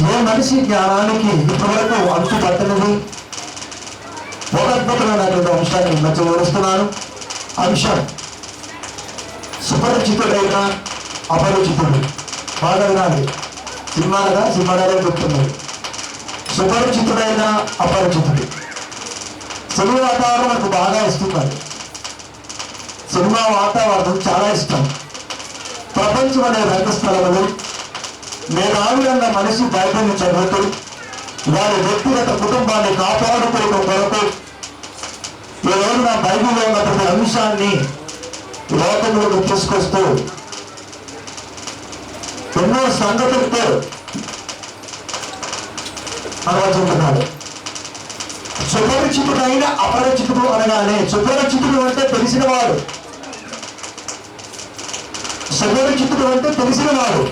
ఏ మనిషి జ్ఞానానికి ఇప్పటివరకు అంతు పట్టనిది ఒక అద్భుతమైనటువంటి అంశాన్ని మధ్య వివరిస్తున్నాను. అంశం సుపరిచితుడైన అపరిచితుడు. బాగా వినాలి, సినిమాలుగా చెప్తున్నారు. సుపరిచితుడైన అపరిచితుడు. సినిమా వాతావరణం నాకు బాగా ఇస్తున్నారు. సినిమా వాతావరణం చాలా ఇష్టం. ప్రపంచం అనే రంగస్థలంలో మేధావులన్న మనిషి బైబిల్ని చదువుతూ వారి వ్యక్తిగత కుటుంబాన్ని కాపాడుకోవడం కొరకు ఈ రోజున బైబిల్లో ఉన్న ప్రతి అంశాన్ని లోకంలోకి తీసుకొస్తూ ఎన్నో సంగతులతో అనువదించున్నాడు. సుపరిచితుడైన అపరిచితుడు అనగానే, సుపరిచితుడు అంటే తెలిసినవాడు, సుపరిచితుడు అంటే తెలిసినవాడు,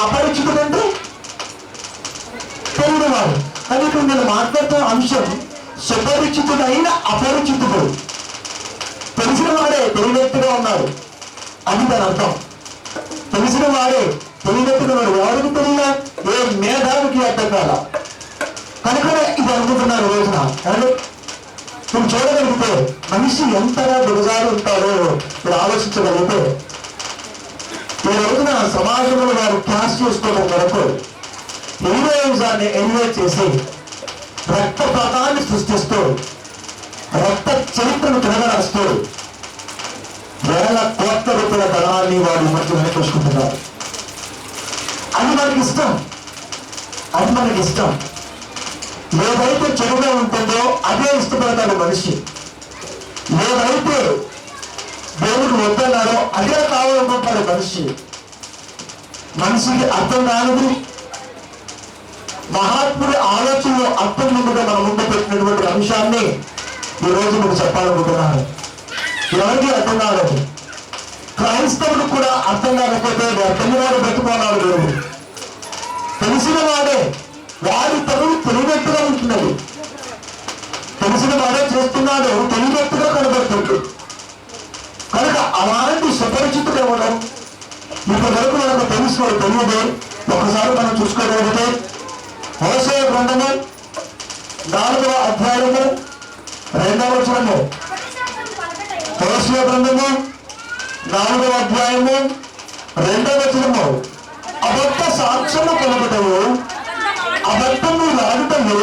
అపరిచితుడు అంటే తెలియనివాడు. కానీ ఇప్పుడు నేను మాట్లాడుతున్న అంశం సుపరిచితుడైన అపరిచితుడు. తెలిసిన వాడే తెలియనట్టుగా ఉన్నాడు అని దాని అర్థం. తెలిసిన వాడే తెలియనట్టుగా ఉన్నాడు. ఎవరికి తెలియదా? ఏ మేధావికి అర్థం కాదా? కనుకనే ఇది అనుకుంటున్నారు రోజున. నువ్వు చూడగలిగితే మనిషి ఎంతగా దిగజారి ఉంటాడో మీరు ఆలోచించగలిగితే, ఈ రోజున సమాజంలో వారు క్లాస్ చేసుకోవడం వరకు హీరోయిజాన్ని ఎంజాయ్ చేసి రక్తపాతాన్ని సృష్టిస్తూ రక్త చరిత్రను తిరగరాస్తూ వేల కోట్ల రూపాయల ధనాన్ని వారి మధ్య వెనకొచ్చుకుంటున్నారు. అది మనకి ఇష్టం, అది మనకి ఇష్టం. ఏదైతే చెడుగా ఉంటుందో అదే ఇష్టపడతాడు మనిషి. ఏదైతే దేవుడు వద్దన్నారో అదే కావాలనుకుంటాడు మనిషి. మనిషికి అర్థం కానిది మహాత్ముడి ఆలోచనలో అర్థం ముందుగా మన ముందు పెట్టినటువంటి అంశాన్ని ఈరోజు మీకు చెప్పాలనుకుంటున్నాను. ఎవరికి అర్థం కాలేదు? క్రైస్తవుడు కూడా అర్థం కాకపోతే తెలియవాడు పెట్టుకోవాలి. దేవుడు తెలిసిన వాడే వారి తరువు తెలియనట్టుగా ఉంటున్నది. తెలిసిన వాడే చేస్తున్నాడు, తెలియనట్టుగా కనబడుతుంది. కనుక అలాంటి సుపరిచితులు ఇవ్వడం ఇప్పటి వరకు మనకు తెలుసు తెలియదు. ఒకసారి మనం చూసుకోగలిగితే హోషేయ గ్రంథము 4వ అధ్యాయము 2వ వచనము. హోషేయ గ్రంథము 4వ అధ్యాయము 2వ వచనము. అబద్ధ సాక్ష్యము కలుగుటయు, అబద్ధము లాడుటయు,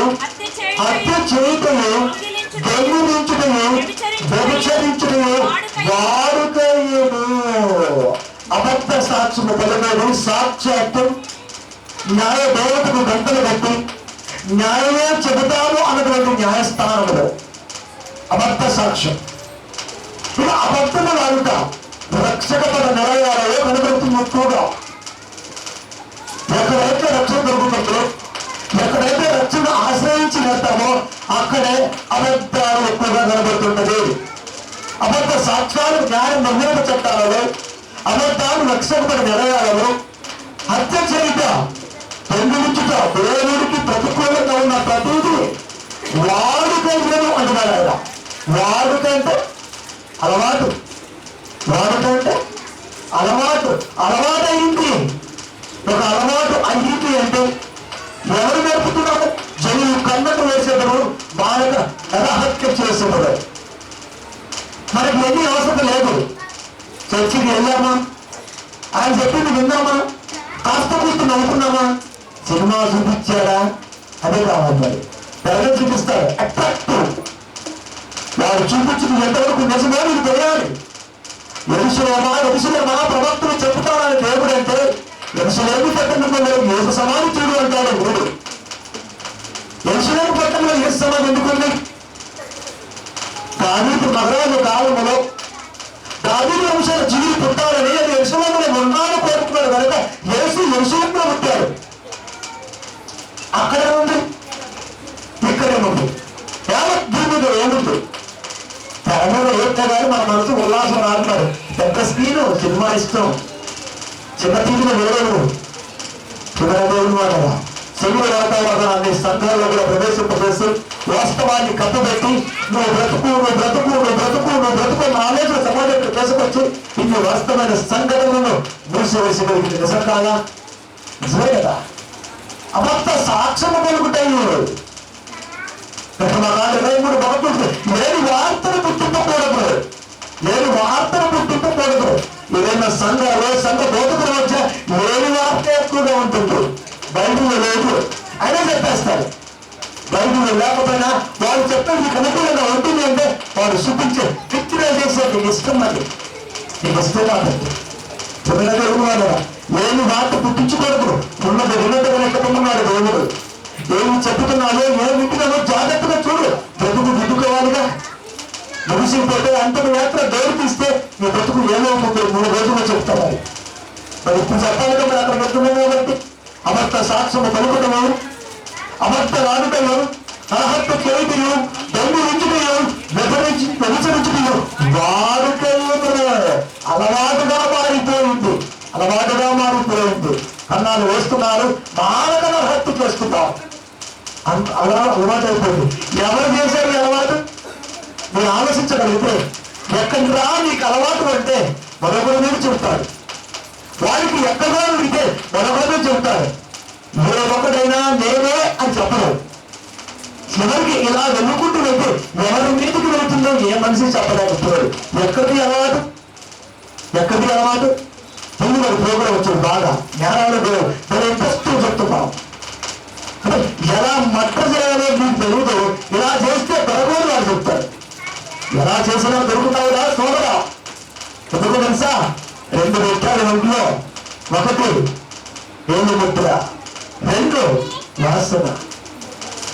హత్య చేయుటయు, దొంగిలించుటయు, వ్యభిచరించుటయు వాడుకయును. అబద్ధ సాక్ష్యము కలుగుటయు సాక్షాత్తు న్యాయ దేవతకు గంటలు కట్టి న్యాయమే చెబుతాము అన్నటువంటి న్యాయస్థానములు అబద్ధ సాక్ష్యం. ఇలా అబద్ధము లాడుట రక్షక పద నిలయాలలో కనబడుతుంది ఎక్కువగా. ఎక్కడైతే రక్షణ దొరుకుతుందో, ఎక్కడైతే రక్షణ ఆశ్రయించి వెళ్తామో అక్కడే అబద్ధాలు ఎక్కువగా కనబడుతుంటది. అబద్ధ సాక్ష్యాలు న్యాయ నిర్ణయ చట్టాలలో, అబద్ధాలు రక్షక పద నిలయాలలో, హత్య చేయుట, దొంగిలించుట, దేవుడికి ప్రతికూలంగా ఉన్న ప్రతిదీ వాడుకను అంటున్నాడు ఆయన. వాడుక అంటే అలవాటు, వాడుక అంటే అలవాటు, అలవాటైంది. ఒక అలవాటు అయ్యింది అంటే ఎవరు నేర్పుతున్నారు? జనులు కన్నకు వేసేటప్పుడు బాలక నరహత్య చేసేటప్పుడు. మనకి ఎన్ని అవసరం లేదు. చర్చికి వెళ్ళామా, ఆయన చెప్పింది విన్నామా, కాస్త కూర్చు నవ్వుకున్నామా, సినిమా చూపించాడా, అదే కావాలి. మరి తెరగా చూపిస్తారు అట్రాక్టివ్. వారు చూపించింది ఎంతవరకు నిజమో మీకు తెలియాలి. ఎరుసలేమా ప్రవక్తలు చెప్తారని దేవుడు అంటే ఎరుసలేము పట్టణంలో యేసు సమాధి చూడు అంటాడు దేవుడు. ఎరుసలేము పట్టణంలో యేసు సమాధి ఎందుకుంది? దావీదు మహారాజు కాలంలో దావీదు వంశాల జీవి పుట్టాలని అది ఎరుసలేములో ఉన్నాను కోరుకున్నాడు కనుక యేసు ఎరుసలేములో పుట్టాడు. అక్కడే ఉంది, ఇక్కడే ఉంది. యావత్ భూమిలో ఏముంది? తెలంగాణ ఏడ్చగానే మన మనసు ఉల్లాసం ఆడుతారు. పెద్ద స్క్రీను సినిమా ఇష్టం, చిన్న తీరుగా వేరేవు పునరదేవుడు మాట. శరీర వాతావరణాన్ని సంఘాల్లో కూడా ప్రవేశింపజేస్తూ వాస్తవాన్ని కప్పబెట్టి నువ్వు బ్రతుకు ఆలోచన సమాజంలో తీసుకొచ్చి ఇన్ని వాస్తవమైన సంఘటనలను మూసివేసి నిజం కాదా? నిజమే కదా. అబద్ధ సాక్ష్యము పలుకుతాయి. లేని వార్తను పుట్టింపకూడదు, లేని వార్తను పుట్టింపకూడదు. ఏదైనా సంఘ బోధకుల మధ్య లేని వార్త ఎక్కువగా ఉంటుంది. బైబిల్ లేదు అయినా చెప్పేస్తారు. బైబిల్ లేకపోయినా వాళ్ళు చెప్పేది నీకు అనుకూలంగా ఉంటుంది అంటే వాళ్ళు చూపించే పిక్చర్ చేసే నీకు ఇష్టం, అది నీకు ఇష్టం కాబట్టి లేని వార్త పుట్టించకూడదు. ఉన్నది ఉన్నట్టుగా లెక్కకున్నాడు దేవుడు. ఏమి చెప్పుతున్నాడో ఏమి వింటున్నాడో జాగ్రత్తగా చూడు. బ్రతుకు దిద్దుకోవాలిగా. ముగిసిపోతే అంతకు యాత్ర దేవుడు తీస్తే నీ బ్రతుకు ఏమవుతుంది 3 రోజుల్లో చెప్తాను. మరి ఇప్పుడు చెప్పాలి కదా, అక్కడ పెడుతున్నాం కాబట్టి అబద్ధ సాక్ష్యము పలుకుటము, అబద్ధ రాడుటలు, అర్హత చేయుటయు, దొంగి ఉంచుటయు, వ్యభిచరించుటయు అలవాటుగా మారిపోయింది. అలవాటుగా మారిపోయింది. అన్నాలు వేస్తున్నారు, మానగన హత్య చేస్తున్నారు. అలా అలవాటు అయిపోయింది. ఎవరు చేశారు ఈ అలవాటు? మీరు ఆలోచించగలిగితే ఎక్కడికి రా నీకు అలవాటు అంటే మరొకరి మీద చెబుతాడు. వారికి ఎక్కడా విడితే మరొకరి మీద చెబుతాడు. ఏ ఒక్కడైనా నేనే అని చెప్పరు. చివరికి ఇలా వెళ్ళుకుంటూ వెళ్తే ఎవరి మీదకి వెళుతుందో ఏ మనిషి చెప్పలేకపోయాడు. ఎక్కడిది అలవాటు? ఎక్కడిది అలవాటు? ముందు మరి ప్రోగ్రాం వచ్చాడు బాగా జ్ఞానాలు నేను ఇంట్రెస్ట్ చెప్తున్నాం. ఎలా మట్ట చేయాలో మీకు తెలియదు. ఇలా చేస్తే దొరకదు వాళ్ళు చెప్తారు. ఎలా చేసినా దొరుకుతావురా సోదరా. ఎందుకు తెలుసా? 2 పెట్టారు ఒంట్లో. 1 ఏళ్ళు ముద్ర, 2 వాసన.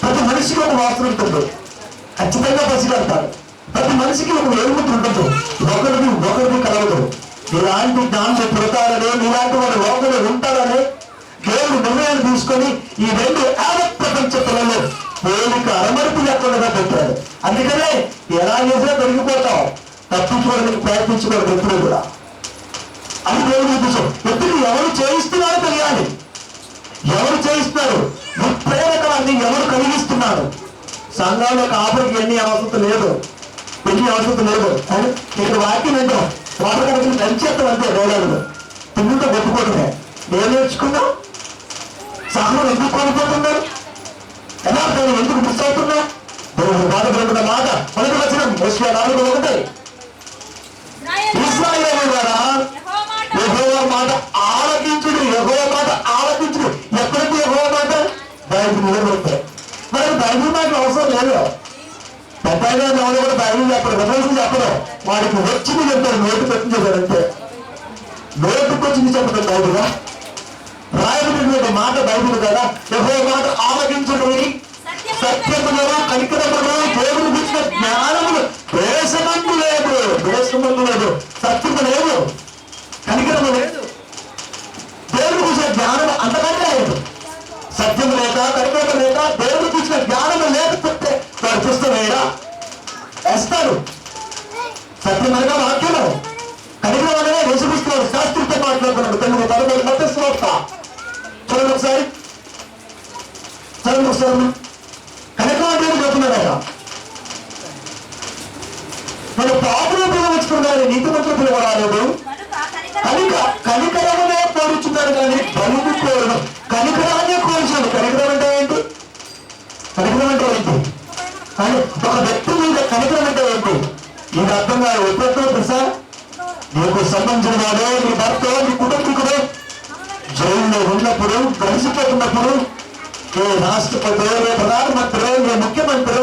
ప్రతి మనిషికి ఒక వాసన ఉంటుంది. ఖచ్చితంగా పసిగడతారు. ప్రతి మనిషికి ఒక వేలుముద్ర ఉంటుంది. ఒకరిది కలవదు. ఇలాంటి జ్ఞానం పుడతారని, ఇలాంటి వాడు లోపల ఉంటారని దేవుడు నిర్ణయాలు తీసుకొని ఈ 2 యావత్ ప్రపంచ పిల్లలు దేవుడికి అరమరుపు లేకుండా పెట్టాడు. అందుకనే ఎలా చేసినా దొరికిపోతాం. తప్పించుకోవడానికి ప్రయత్నించుకోవడం ఎప్పుడు కూడా అది దేవుడి ఉద్దేశం. ఎప్పుడు ఎవరు చేయిస్తున్నారో తెలియాలి. ఎవరు చేయిస్తున్నారు, ఉత్ప్రేరకాన్ని ఎవరు కలిగిస్తున్నారు. సంఘంలో కాపురికి ఎన్ని అవసరం లేదు, కానీ ఇక్కడ వాక్యం ఏంటో వాటర్ కనుక దంచేస్తాం అంతే. వేలాడులో పిల్లలతో కొట్టుకోవడమే. ఏం నేర్చుకున్నాం? సహనం ఎందుకు కోల్పోతున్నారు? ఎలా ఎందుకు మిస్ అవుతున్నా? దేవుడు బాధపడుతున్న మాట మొదటి వచనం Hosea 4:1. ఇశ్రాయేలు ద్వారా యెహోవా మాట ఆలకించుడు, యెహోవా మాట ఆలకించుడు. ఎక్కడికి యెహోవా మాట? బైబిల్ నిలబడతాయి. మరి బైబిల్ మాట అవసరం లేదు. పెద్దగా ఎవరు కూడా బైబిల్ చెప్పరు, విమర్శలు చెప్పరు. వాడికి వచ్చింది చెప్తారు, నోటు పెట్టి చెప్పారు అంతే. నోటుకు వచ్చింది చెప్పడం బైబిల్. రాయబడినటువంటి మాట బైబిల్ కదా. యెహోవా మాట ఆలకించుడు, సత్యమును కనికరమును దేవుడు గురించిన జ్ఞానములు దేశమందు లేదు, సత్యము లేదు, కనికరము లేదు. దేవుడు గురించిన జ్ఞానం అంతకంటే లేదు. సత్యము లేక కనికరము లేక దేవుడు గురించిన జ్ఞానము లేకపోతే వాడు పుస్తకమేరా వేస్తారు. సత్యం అనగా వాక్యము, కనికరం అనగా యేసుక్రీస్తు శాస్త్రితో మాట్లాడుతున్నాడు. తెలుగు 13 మత్తయి సువార్త చూడండి ఒకసారి. కనికరం అంటే చెప్తున్నాడట. మన పాపులు పిలవచ్చుకున్నారు, నీతి మంత్రులు పిలవరాలేదు. కనికరమునే కోరుచున్నారు కానీ బలుగు కోరడం. కనికరాన్ని కోరుచాడు. కనికరం అంటే ఏంటి? కానీ ఒక వ్యక్తి మీద కనికరం అంటే ఏంటి? నీకు అర్థం కాదు. ఎప్పుడెప్పుడు తెలుసా? నీకు సంబంధించిన వాడు, నీ భర్త, నీ కుటుంబీకుడు జైల్లో ఉన్నప్పుడు, కలిసిపోతున్నప్పుడు ఏ రాష్ట్రపతి, ఏ ప్రధానమంత్రి, ఏ ముఖ్యమంత్రి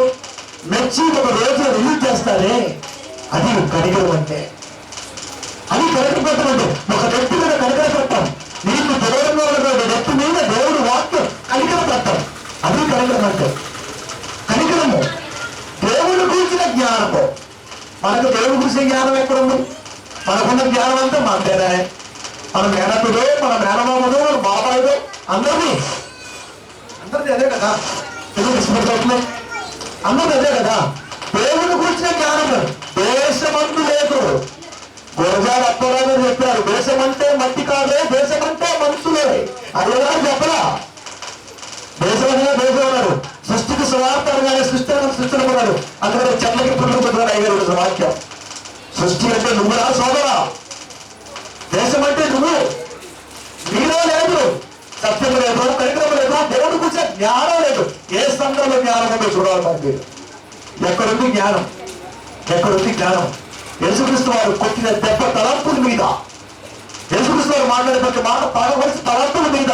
మెచ్చి ఒక రోజు రిలీజ్ చేస్తారే, అది కనికరం అంటే. అది కనికరపడటం అంటే ఒక వ్యక్తి మీద కనికరపడటం. నీకు దూరంలో ఉన్నటువంటి వ్యక్తి మీద దేవుడు వాక్యం కనికరపడటం, అది కనికరం అంటే. కనికరము దేవుడు గురించిన జ్ఞానము. మనకు దేవుడు గురించిన జ్ఞానం ఎక్కడుంది? మనకున్న జ్ఞానం అంతా మనదేనా? మన మేనతుడు, మన మేనమామడు, మన బాబాయుడు, అందరిది అదే కదా. అందరిది అదే కదా. దేవుడు గురించిన జ్ఞానం దేశమందు లేదు. గురజాల అప్పారావు చెప్పారు, దేశమంటే మట్టి కాదే, దేశమంటే మనుషులే. అదేలా చెప్పరా? దేశం అన్నారు. సృష్టికి సువార్త అనగానే సృష్టిస్తున్నాడు. అందుకని చెట్లకి పుట్టుకు చెప్తారు అయ్యారు వాక్యం. సృష్టి అంటే నువ్వురా సోదరా. దేశం అంటే నువ్వు. నీలో లేదు, సత్యం లేదు, కనికరం లేదు. దేవుడు జ్ఞానం లేదు. ఏ సంఘంలో జ్ఞానం ఉందో చూడాలి మనకి. ఎక్కడుంది జ్ఞానం? ఎక్కడుంది జ్ఞానం? యేసుక్రీస్తు వారు కొట్టిన దెబ్బ తలంపుల మీద, యేసుక్రీస్తు వారు మాట్లాడే మాట పడవలసి తలంపుల మీద.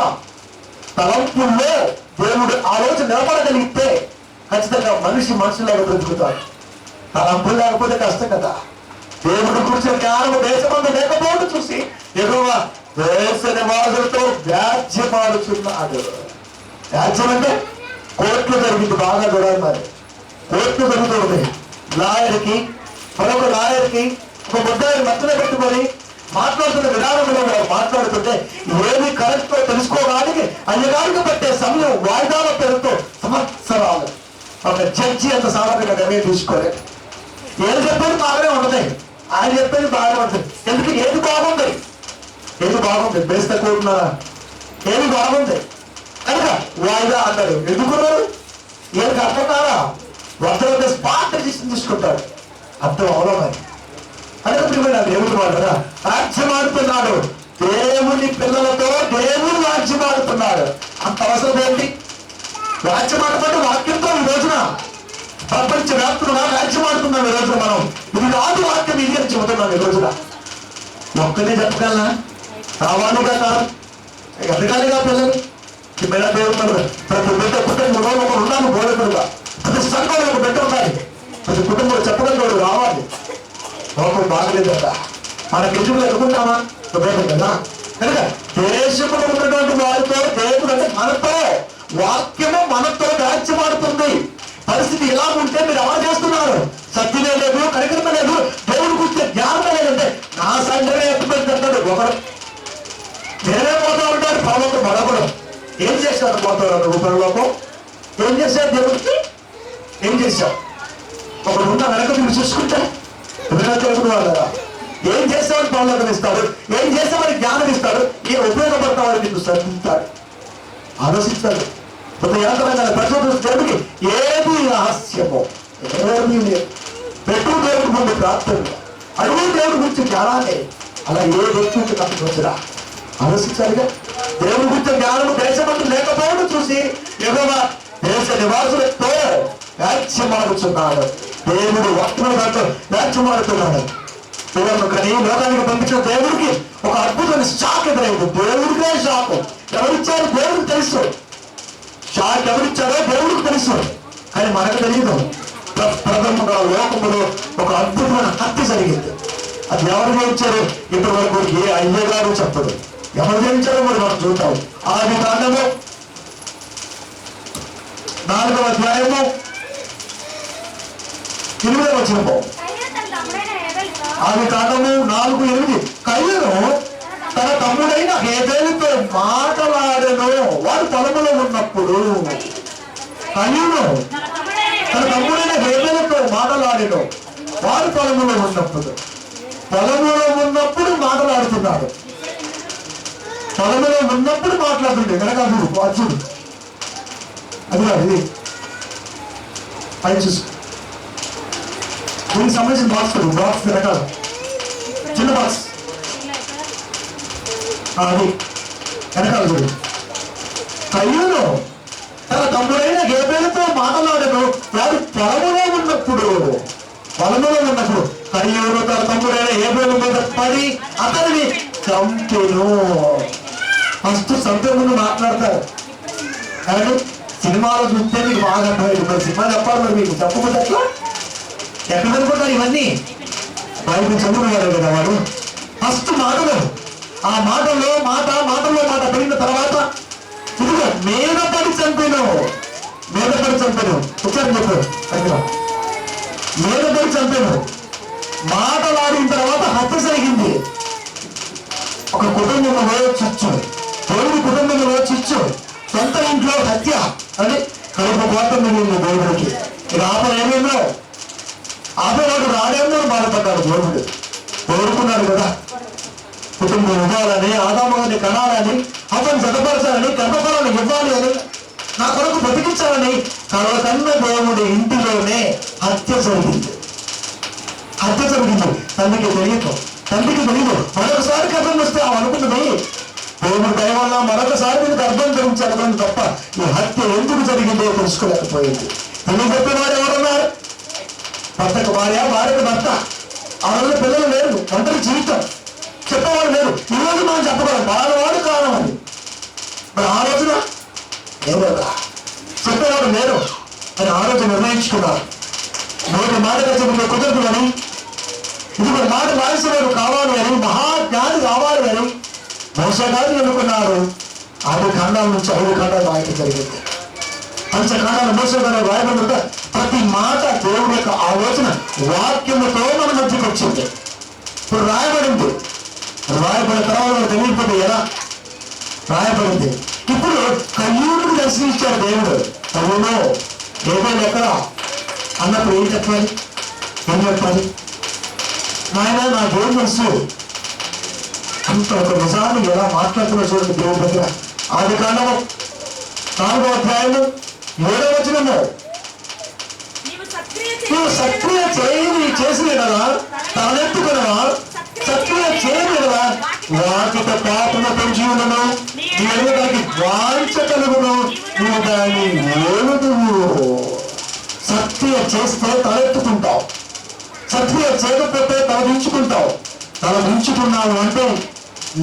తలంపుల్లో దేవుడు ఆలోచన నిలబడగలిగితే ఖచ్చితంగా మనుషులాగా బ్రతుకుతాడు. తలంపులు లేకపోతే కష్టం కదా. దేవుడు కూర్చున్న జ్ఞానము దేశమందు లేకపోవడం చూసి యెహోవా దేశ నివాసులతో వ్యాజ్యమాడుచున్నాడు. వ్యాజ్యం అంటే కోర్టులు జరిగింది. బాగా చూడాలి మరి. కోర్టులు జరుగుతుంది. లాయర్కి మరొక లాయర్కి ఒక ముద్దాయిని మధ్యలో పెట్టుకొని మాట్లాడుతున్న విధానంలో మాట్లాడుతుంటే ఏది కరెక్ట్ తెలుసుకోవడానికి అయ్యగారికి పట్టే సమయం వాయిదాల పేరుతో సంవత్సరాలు. ఒక జడ్జి అంత సాధారణంగా నిర్ణయం తీసుకోలేదు. ఏది చెప్పేది బాగానే ఉంటుంది, ఆయన చెప్పేది బాగానే ఉంటుంది. ఎందుకు? ఏది బాగుంది? ఏది బాగుంది? బేస్త కోరుతున్నారా? ఏది బాగుంది కనుక వాయిదా అన్నాడు. ఎందుకున్నారు? ఏది అర్థం కాదా? వద్ద స్పాట్ డిసిషన్ తీసుకుంటాడు. అర్థం అవలమని అనుకుంటున్నాడు. దేవుడు వాడు రాజ్యం ఆడుతున్నాడు. దేవుని పిల్లలతో దేవుడు రాజ్యం ఆడుతున్నాడు. అంత అవసరం ఏంటి? రాజ్యం ఆడమంటే వాక్యంతో ఈ రోజున ప్రపంచ వ్యాప్తంగా రాజ్యం ఆడుతున్నాం. ఈ రోజున మనం ఇది కాదు వాక్యం, ఇది అని చెబుతున్నాం. ఈ రోజున ఒక్కనే చెప్పగలనా? రావాలిగా కాదు, ఎదగాలిగా పిల్లలు. బిడ్డ దేవుడు ప్రతి బిడ్డ కుటుంబంలో ఒకరు ఉన్నాను బోధకుడుగా. ప్రతి సంఘంలో ఒక బిడ్డ ఉండాలి. ప్రతి కుటుంబంలో చెప్పగలిగాడు రావాలి. లోకం బాగలేదట మనకి ఎదుగులు ఎదుగుంటామా? కదా కనుక దేశంలో ఉన్నటువంటి వారితో దేవుడు అంటే మనతో, వాక్యము మనతో రాజ్యమాడుతుంది. పరిస్థితి ఇలా ఉంటే మీరు అలా చేస్తున్నారు. సత్యమే లేదు, కనికరమ లేదు, దేవుడు కూర్చొని జ్ఞానం లేదంటే నా సంఘమే ఎప్పుడు పెడతాడు. ఒకడు నేనే పోతా ఉంటాడు. పరలోకం మరొకడు ఏం చేశాడు? పోతాడు నువ్వు పరలోకం. ఏం చేశాడు? దేవుడికి ఏం చేశావు? ఒకడు ఉన్న వెనక మీరు చూసుకుంటా దేవుడు వాళ్ళ ఏం చేస్తామని పరలోకం ఇస్తాడు, ఏం చేస్తామని జ్ఞానం ఇస్తాడు, ఏం ఉపయోగపడతామని నీకు సర్దిస్తాడు. ఆలోచిస్తాడు. దేవుడికి ఏది రహస్యమో ఏమీ లేదు. పెట్టు దేవుడి ముందు ప్రార్థనలు, అడుగు దేవుడి గురించి జ్ఞానాన్ని. అలా ఏ వ్యక్తి నాకు వచ్చరా ఆలోచించాలిగా. దేవుడి గురించి జ్ఞానము దేశమంటూ లేకపోవడం చూసి యెహోవా దేశ నివాసులతో వ్యాజ్యమాడుచున్నాడు. దేవుడు వక్తుల దాంట్లో వ్యాజ్యమాడుతున్నాడు. దేవుడు కానీ లోకానికి పంపించిన దేవుడికి ఒక అద్భుతమైన షాక్ ఎదురైంది. దేవుడికే షాకు. ఎవరిచ్చారు? దేవుడికి తెలుసు. షాక్ ఎవరిచ్చారో దేవుడికి తెలుసు, కానీ మనకు తెలియదు. ప్రథమంగా లోకములో ఒక అద్భుతమైన హత్య జరిగింది. అది ఎవరు చేయించారు? ఇప్పటి వరకు ఏ అయ్యగారు చెప్పదు. ఎవరు చేయించారో మరి మనం చూద్దాం. ఆది కాండము 4వ అధ్యాయము 8వ వచనము. ఆది కాండము 4:8. కయ్యను తన తమ్ముడైన హేబేలుతో మాట్లాడెను. వాడు పొలములో ఉన్నప్పుడు. కయ్యను తన తమ్ముడైన హేబేలుతో మాట్లాడెను. వాడు పొలములో ఉన్నప్పుడు. పొలములో ఉన్నప్పుడు మాట్లాడుతున్నాడు. పొలములో ఉన్నప్పుడు మాట్లాడుతుండే కనుక అర్జుడు అది కాదు. ఇది పైన చూసు. దీనికి సంబంధించిన బాక్స్ వెనకాల చిన్న బాక్స్ అది వెనకాల చూడు. కయ్యూను తన తమ్ముడైన హేబేలుతో మాట్లాడను. వాడు పొలములో ఉన్నప్పుడు కయ్యూను తన తమ్ముడైన హేబేలు మీద పడి అతనిని చంపెను. ఫస్ట్ చంపే ముందు మాట్లాడతారు. కానీ సినిమాలో చూస్తే మీకు బాగా అర్థమైంది. సినిమా చెప్పాలి మరి మీకు చెప్పకపోతే ఎట్లా? ఎక్కడ అనుకుంటారు ఇవన్నీ? బైబిల్ చదువుకున్నారు కదా వాడు. ఫస్ట్ మాటలు, ఆ మాటల్లో మాట పెరిగిన తర్వాత ఇదిగో మీద పడి చంపాను. ఒకసారి చెప్పు. మీద పడి చంపాను. మాటలాడిన తర్వాత హత్య జరిగింది. ఒక కుటుంబంలో చిచ్చు, దేవుడి కుటుంబంలో చిచ్చు, సొంత ఇంట్లో హత్య అని కడుపు కోట మిగిలింది దేవుడికి. ఇక ఏమేమో ఆపేవాడు రాడేమో బాధపడ్డాడు. దేవుడు కోరుకున్నాడు కదా కుటుంబం ఇవ్వాలని, ఆదాముని కనాలని, అతను జతపరచాలని, గర్భఫలాన్ని ఇవ్వాలి అని, నా కొరకు బ్రతికించాలని కన్న దేవుడి ఇంటిలోనే హత్య జరిగింది. తండ్రికి తెలియదు. మరొకసారి కథం వస్తే అనుకున్నది దేవుడి దయ వల్ల మరొకసారి దీనికి అర్థం గురించారు తప్ప ఈ హత్య ఎందుకు జరిగిందో తెలుసుకోలేకపోయింది. తెలియ చెప్పేవాడు ఎవరున్నారు? భర్తకు భార్య, భార్యకు భర్త, ఆ రోజు పిల్లలు లేరు, ఒంటరి జీవితం, చెప్పేవాడు లేరు. ఈరోజు మనం చెప్పగలం బాలవాడు కారణం అని. మరి ఆ రోజున లేరుగా చెప్పేవాడు లేరు అని ఆ రోజు నిర్ణయించుకున్నారు. నోటి మాటగా చెప్పిన కుదరదు అని, ఇది ఒక మాట రాసేవాడు కావాలి అని, మహాజ్ఞాని కావాలి అని మోసే గారు అనుకున్నారు. 6 ఖండాల నుంచి 5 ఖండాలు రాయటం జరిగింది. పంచకాండాలు మోసే గారు రాయబడిన ప్రతి మాట దేవుడి యొక్క ఆలోచన వాక్యముతో మన మధ్యకు వచ్చింది. ఇప్పుడు రాయబడింది. రాయబడిన తర్వాత తెలియకపోతే ఎలా రాయబడింది. ఇప్పుడు కయ్యూరుకు దర్శించాడు దేవుడు. కయ్యూను ఏదైనా ఎక్కడ అన్నప్పుడు ఏం చెప్పాలి? నాయన నా దేవుడు తెలుసు అంత ఒక నిజాన్ని ఎలా మాట్లాడుతున్నా చూడండి దేవుడి దగ్గర. ఆదికాండము 4వ అధ్యాయము 7వ వచనము, నువ్వు సక్రియ చేసిన కదా తలెత్తుకునవా, సక్రియ చేయని కదా వాటితో పాపను పెంచి ఉండను, నేను దానికి వాంఛ కలుగును, నువ్వు దాన్ని ఏలుదువు. సక్రియ చేస్తే తలెత్తుకుంటావు, సక్రియ చేయకపోతే తలదించుకుంటావు. తలదించుకున్నావు అంటే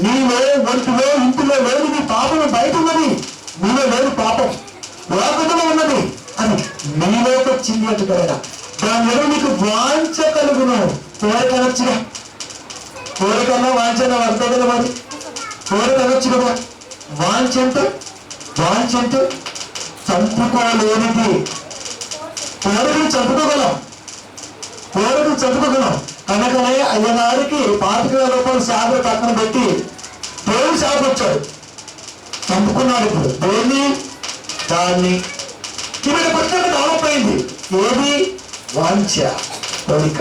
నీవే ఒంటిలో ఇంటిలో లేదు, నీ పాపం బయట ఉన్నది, నీలో లేదు పాపం, లోకంలో ఉన్నది అని నీలోకి వచ్చింది అంటున్నారా. దాని మీద నీకు వాంఛ కలుగును. కోరిక అనొచ్చుగా, కోరికన్నా వాంఛ అర్థం కదా. మరి కోరిక అనొచ్చు కదా. వాంఛ అంటే చంపుకోలేనిది. కోరికలు చంపుకోగలం కనుకనే అయ్యగారికి 25,000 రూపాయలు శాఖలు పక్కన పెట్టి దేవుడు శాఖ వచ్చాడు, చంపుకున్నాడు. ఇప్పుడు దేన్ని? దాన్ని. ఇక్కడ పక్కన డెవలప్ అయింది. ఏది? వాంఛ, కోరిక.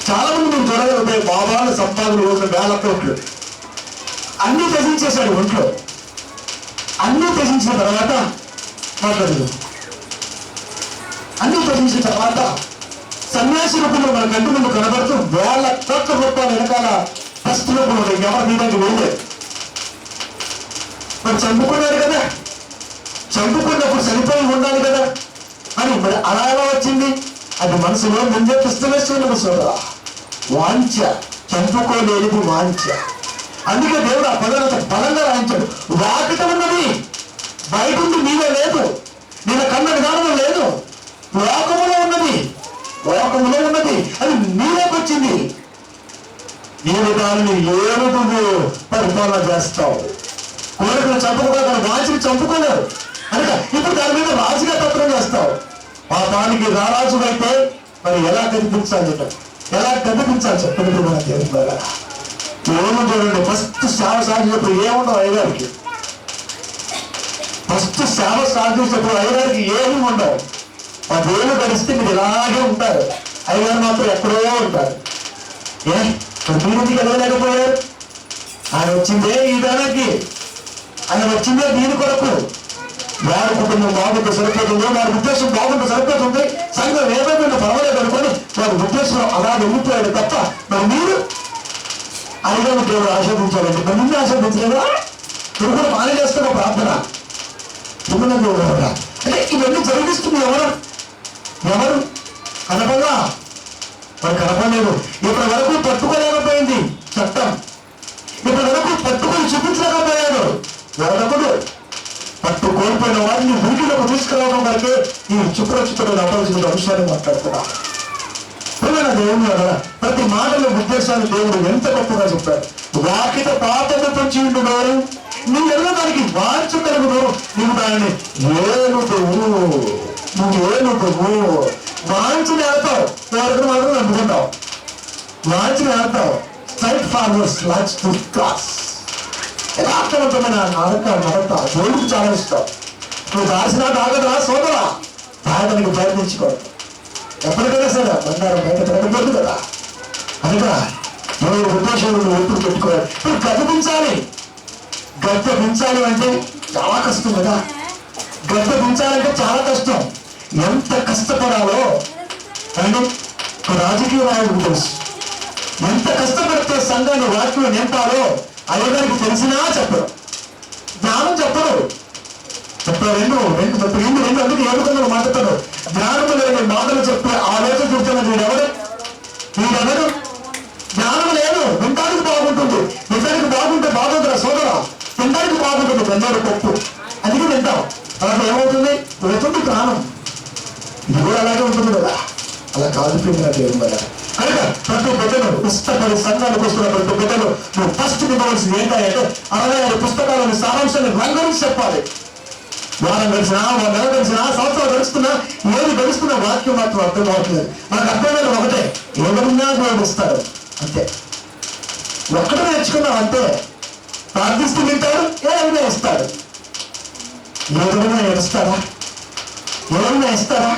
చాలా మంది మీరు చూడగలిగితే బాబాల సంపాదనలు 1,000 కోట్లు అన్ని త్యజించేశాడు. ఒంట్లో అన్ని త్యజించిన తర్వాత మాట్లాడదు. అన్ని త్యజించిన తర్వాత సన్యాసి రూపంలో మన కంటి ముందు కనబడుతూ 1,000 కోట్ల రూపాయలు వెనకాల ఫస్ట్ రూపంలో ఎవరు మీ దగ్గర వెళ్ళలేదు. మరి చంపుకున్నాడు కదా, చంపుకున్నప్పుడు చనిపోయి ఉండాలి కదా అని. మరి అలా ఎలా వచ్చింది? అది మనసులో ముందే పుస్తకం సోదరా. వాంఛ, చంపుకోలేనిది వాంఛ. అందుకే దేవుడు ఆ పదాన్ని బలంగా రాయించాడు. వాకిట ఉన్నది బయట ఉంది, నీవే లేదు, నేను కన్న విధానం లేదు, లోకములో ఉన్నది అది నీలోకి వచ్చింది. నీవు దానిని ఏడుగు పరిపాలన చేస్తావు. కోరికలు చంపుకోగల వాంఛని చంపుకోలేవు కనుక ఇప్పుడు దాని మీద రాజుగా పత్రం చేస్తావు. పాపానికి రారాజు అయితే మరి ఎలా కనిపించాలి చెప్పండి. మన దేవుని ద్వారా ఏమో చూడండి. ఫస్ట్ సేవ సాధించినప్పుడు ఏముండవు అయ్యగారికి. ఫస్ట్ సేవ సాధించినప్పుడు అయ్యగారికి ఏమి ఉండవు. ఆ దేవుడు గడిస్తే మీరు ఇలాగే ఉంటారు. అయ్యగారు మాత్రం ఎక్కడో ఉంటారు. మీరుకి ఎదగలేకపోయారు. ఆయన వచ్చిందే ఈ దానికి, ఆయన వచ్చిందే దీని కొరకు. వారి కుటుంబం బాగుంటే సరిపోతుంది, వారి ఉద్దేశం బాగుంటే సరిపోతుంది, సంఘం ఏమైనా పర్వాలేదు అనుకొని వారి ఉద్దేశం అలా వెళ్ళిపోయాడు తప్ప మరి మీరు అయ్యగారు దేవుడు ఆస్వాదించాలండి. మరి నిన్ను ఆస్వాదించలేదా? నువ్వు కూడా బాగా చేస్తున్న ప్రార్థన మిమ్మల్ని దేవుడు అంటే ఇవన్నీ జరిగిస్తుంది ఎవరు కనపడా? మరి కనపడలేదు. ఇప్పటి వరకు పట్టుకోలేకపోయింది చట్టం, ఇప్పటి వరకు పట్టుకొని చూపించలేకపోయాడు ఎవరొకడు. పట్టు కోల్పోయిన వారిని వీటిలోకి తీసుకురావడం వరకే ఈ చుక్కరచుకున్న అపరిచిత అంశాన్ని మాట్లాడుతున్నా. దేవుని కదా ప్రతి మాటల ఉద్దేశాన్ని దేవుడు ఎంత గొప్పగా చెప్పాడు. వాకిట పాపను పెంచి ఉండున్నారు, నువ్వెల్ల దానికి వాంఛ కలుగును, నువ్వు దాన్ని ఏలుతావు. వాంఛని ఆడతావు, కోరికను మాత్రం అందుకుంటావు. వాంఛని ఆడతావు. Straight forwards launch to class. యథార్థవంతమైన నడత దేవుడికి చాలా ఇష్టం. నువ్వు దాల్చిన తాగదా సోదరా, తాగడానికి ప్రయత్నించుకోవడం. ఎప్పటికైనా సరే బంగారం బయట పెట్టకూడదు కదా. అనగా దేవుడు ఉద్దేశంలో ఒత్తులు పెట్టుకోవాలి. ఇప్పుడు గద్దె దించాలి అంటే చాలా కష్టం కదా. గద్దె దించాలంటే చాలా కష్టం. ఎంత కష్టపడాలో అంటే రాజకీయ నాయకుడు తెలుసు. ఎంత కష్టపడితే సంఘాన్ని వాటిలో నింపాలో అయ్యగారికి తెలిసినా చెప్పరు, జ్ఞానం చెప్పరు. రెండు అందుకు ఏడుకొందరు మాట్లాడతాడు. జ్ఞానము లేని మాటలు చెప్పే ఆలోచన చూస్తున్న వీడెవరు? జ్ఞానం లేదు. వినడానికి బాగుంటుంది, నిజానికి బాగుంటే బాగుంటుందా సోదరా? తినడానికి బాగుంటుంది బెల్లాడు పప్పు, అందుకే తింటాం. అలా ఏమవుతుంది? వెళ్తుంది ప్రాణం. ఇది కూడా అలాగే ఉంటుంది కదా. అలా కాదు దేవుని వల్ల. కనుక ప్రతి బిడ్డలు పుస్తకాలు సంఘానికి వస్తున్న ప్రతి బిడ్డలు నువ్వు ఫస్ట్ ఇవ్వవలసింది ఏంటంటే 66 పుస్తకాలను సారాంశాన్ని రంగురించి చెప్పాలి. వారం గడిచినా, నెల గడిచినా, సంవత్సరాలు గడుస్తున్నా, ఏది గడుస్తున్నా వాక్యం మాత్రం అర్థం కావట్లేదు. మనకు అర్థమైన ఒకటే, ఎవరున్నా దేవుడు ఇస్తాడు అంతే. ఒక్కడే నేర్చుకున్నాం అంతే. ప్రార్థిస్తూ వింటాడు, ఏమైనా ఇస్తాడు. ఎవరైనా ఇస్తాడా? ఎవరైనా ఇస్తారా?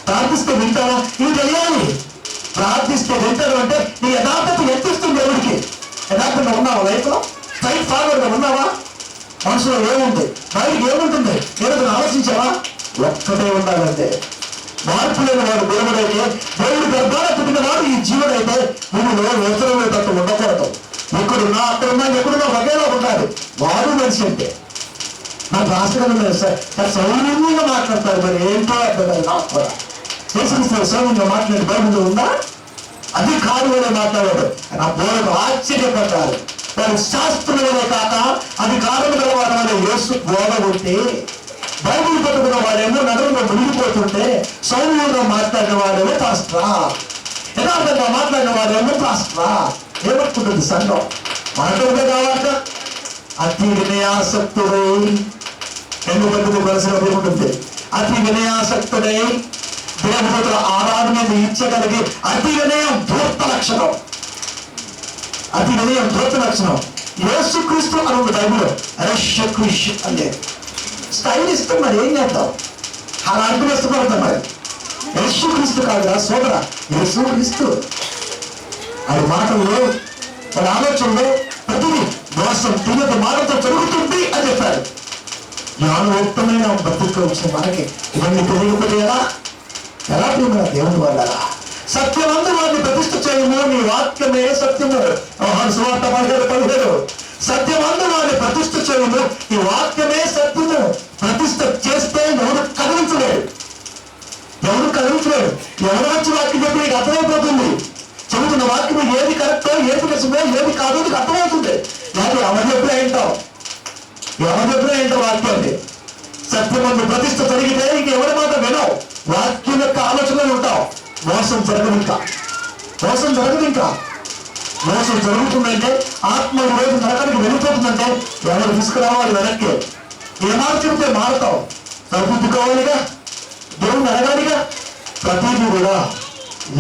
ప్రార్థిస్తే వింటారా? ఇది తెలియాలి. ప్రార్థిస్తే వింటారు అంటే నీ యథార్థత ఎత్తిస్తుంది దేవుడికి. యథార్థంగా ఉన్నావా? లైఫ్లో స్ట్రైట్ ఫార్వర్డ్గా ఉన్నావా? మనసులో ఏముంది, బయటికి ఏముంటుంది, ఏదైనా ఆలోచించావా? ఒక్కటే ఉండాలంటే. మార్పు లేని వాడు దేవుడైతే, దేవుడి గర్భాన పుట్టిన వాడు ఈ జీవుడైతే నువ్వు వ్యవసరమే తట్టు ఉండకూడదు. ఎక్కడున్నా అక్కడున్నా ఎక్కడున్నా ఒకేలా ఉండాలి. వాడు మనిషి అంటే నాకు రాష్ట్రంగా సార్ సౌమ్యంగా మాట్లాడతారు. మరి ఏంటో అర్థం కాదు నాకు కూడా. చేసిన సౌమ్యంగా మాట్లాడే బైబిల్ ఉందా? అది కాదు అనే మాట్లాడాడు. నా బోధకు ఆశ్చర్యపడ్డారు. వారు శాస్త్రులనే కాక అది కారణం గల వాడు అనే యేసు బోధ ఉంటే, బైబిల్ పట్టుకున్న వాడేమో నగరంలో మునిగిపోతుంటే సౌమ్యంగా మాట్లాడిన వాడేమో పాస్ట్రా, యథార్థంగా మాట్లాడిన వాడేమో పాస్ట్రా. ఏమనుకుంటుంది సంఘం? మనకు కావాలట. అతి వినయాసక్తుడై, రెండు మందికి కలిసిన ఉంటుంది. అతి వినయాసక్తుడై దేవతల ఆరాధన ఇచ్చగలిగి అతి వినయం ధూర్త లక్షణం. అతి వినయం ధూర్త లక్షణం. యేసుక్రీస్తు అని ఉంది బైబిల్లో. రష్యక్రీష్ అంటే స్టైల్ ఇస్తాం. మరి ఏం చేద్దాం? అలా అంటూ ఇష్టపడతాం. మరి యేసుక్రీస్తు కాదురా సోదర, యేసుక్రీస్తు. అది మాటల్లో, మన ఆలోచనలో ప్రతిదీ మోసం తిన్నది మాటతో జరుగుతుంది అని చెప్పారు. జ్ఞానోక్తమైన బ్రతుకు వచ్చిన మనకి ఇవన్నీ తెలియకపోతే ఎలా ప్రియమైన దేవుని వల్ల సత్యమందు వారిని ప్రతిష్ఠ చేయము, నీ వాక్యమే సత్యము. సువార్త 17:17 సత్యమందు వారిని ప్రతిష్ఠ చేయము, నీ వాక్యమే సత్యము. ప్రతిష్ఠ చేస్తే ఎవరు కదిలించలేడు. ఎవరు వచ్చి వాక్యం చెప్పి నీకు అర్థమైపోతుంది. చెబుతున్న వాక్యం ఏది కరెక్టో, ఏది నిజమో, ఏది కాదో నీకు అర్థమవుతుంది. నాకు ఎవరు చెప్పినా ఏంటావు వాక్యాన్ని. సత్యమందు ప్రతిష్ఠ జరిగితే ఇంక ఎవరి మాట వినవు. వాక్యం యొక్క ఆలోచనలు ఉంటావు. మోసం జరగదు. మోసం జరుగుతుందంటే, ఆత్మ రోజు నరకానికి వెళ్ళిపోతుందంటే ఎవరు తీసుకురావాలి వెనక్కి. ఏ మాట చెబితే మారుతావు. సరిదిద్దుకోవాలిగా, దేవుడిని అడగాలిగా. ప్రతిదీ కూడా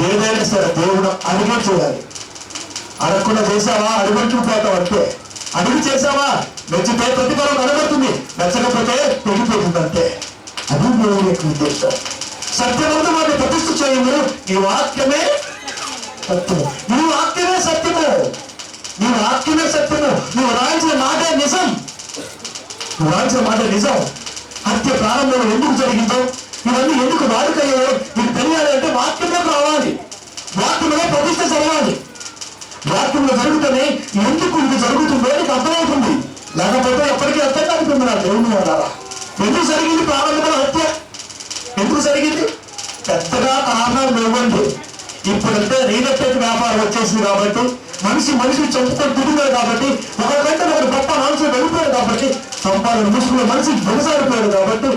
ఏదైనా సరే దేవుడు అడిగే చేయాలి. అడగకుండా చేసావా అడుగుంటూ పోతావు అంతే. అడుగు చేసావా మెచ్చితే ప్రతిఫలం కనబడుతుంది, నచ్చకపోతే తెగిపోతుంది అంతే. అది దేవుని యొక్క ఉద్దేశం. సత్యమందు వారిని ప్రతిష్ఠ చేయము, ఈ వాక్యమే సత్యము. నీ వాక్యమే సత్యము. నువ్వు రాయించిన మాటే నిజం. హత్య ప్రారంభంలో ఎందుకు జరిగిందో, ఇవన్నీ ఎందుకు వాడుకయ్యాయో మీకు తెలియాలి అంటే వాక్యమే కావాలి. వాక్యంలో ప్రతిష్ఠ జరగాలి. వాక్యంలో జరుగుతూనే ఎందుకు ఇది జరుగుతుందో నీకు అర్థమవుతుంది. లేకపోతే ఎప్పటికీ అర్థం కాకపోతుంది. నా దేవుని వాడారా ఎందుకు జరిగింది ప్రారంభంలో హత్య? ఎందుకు జరిగింది? పెద్దగా కారణాలు ఇవ్వండి. ఇప్పుడంటే రియల్ ఎస్టేట్ వ్యాపారం వచ్చేసింది కాబట్టి, మనిషి చంపుకొని తిరిగాడు కాబట్టి, ఒకరికంటే ఒకరు గొప్ప మనుషులు వెళ్ళిపోయాడు కాబట్టి, సంపాదన ముసుగులో మనిషి వెనసారిపోయాడు కాబట్టి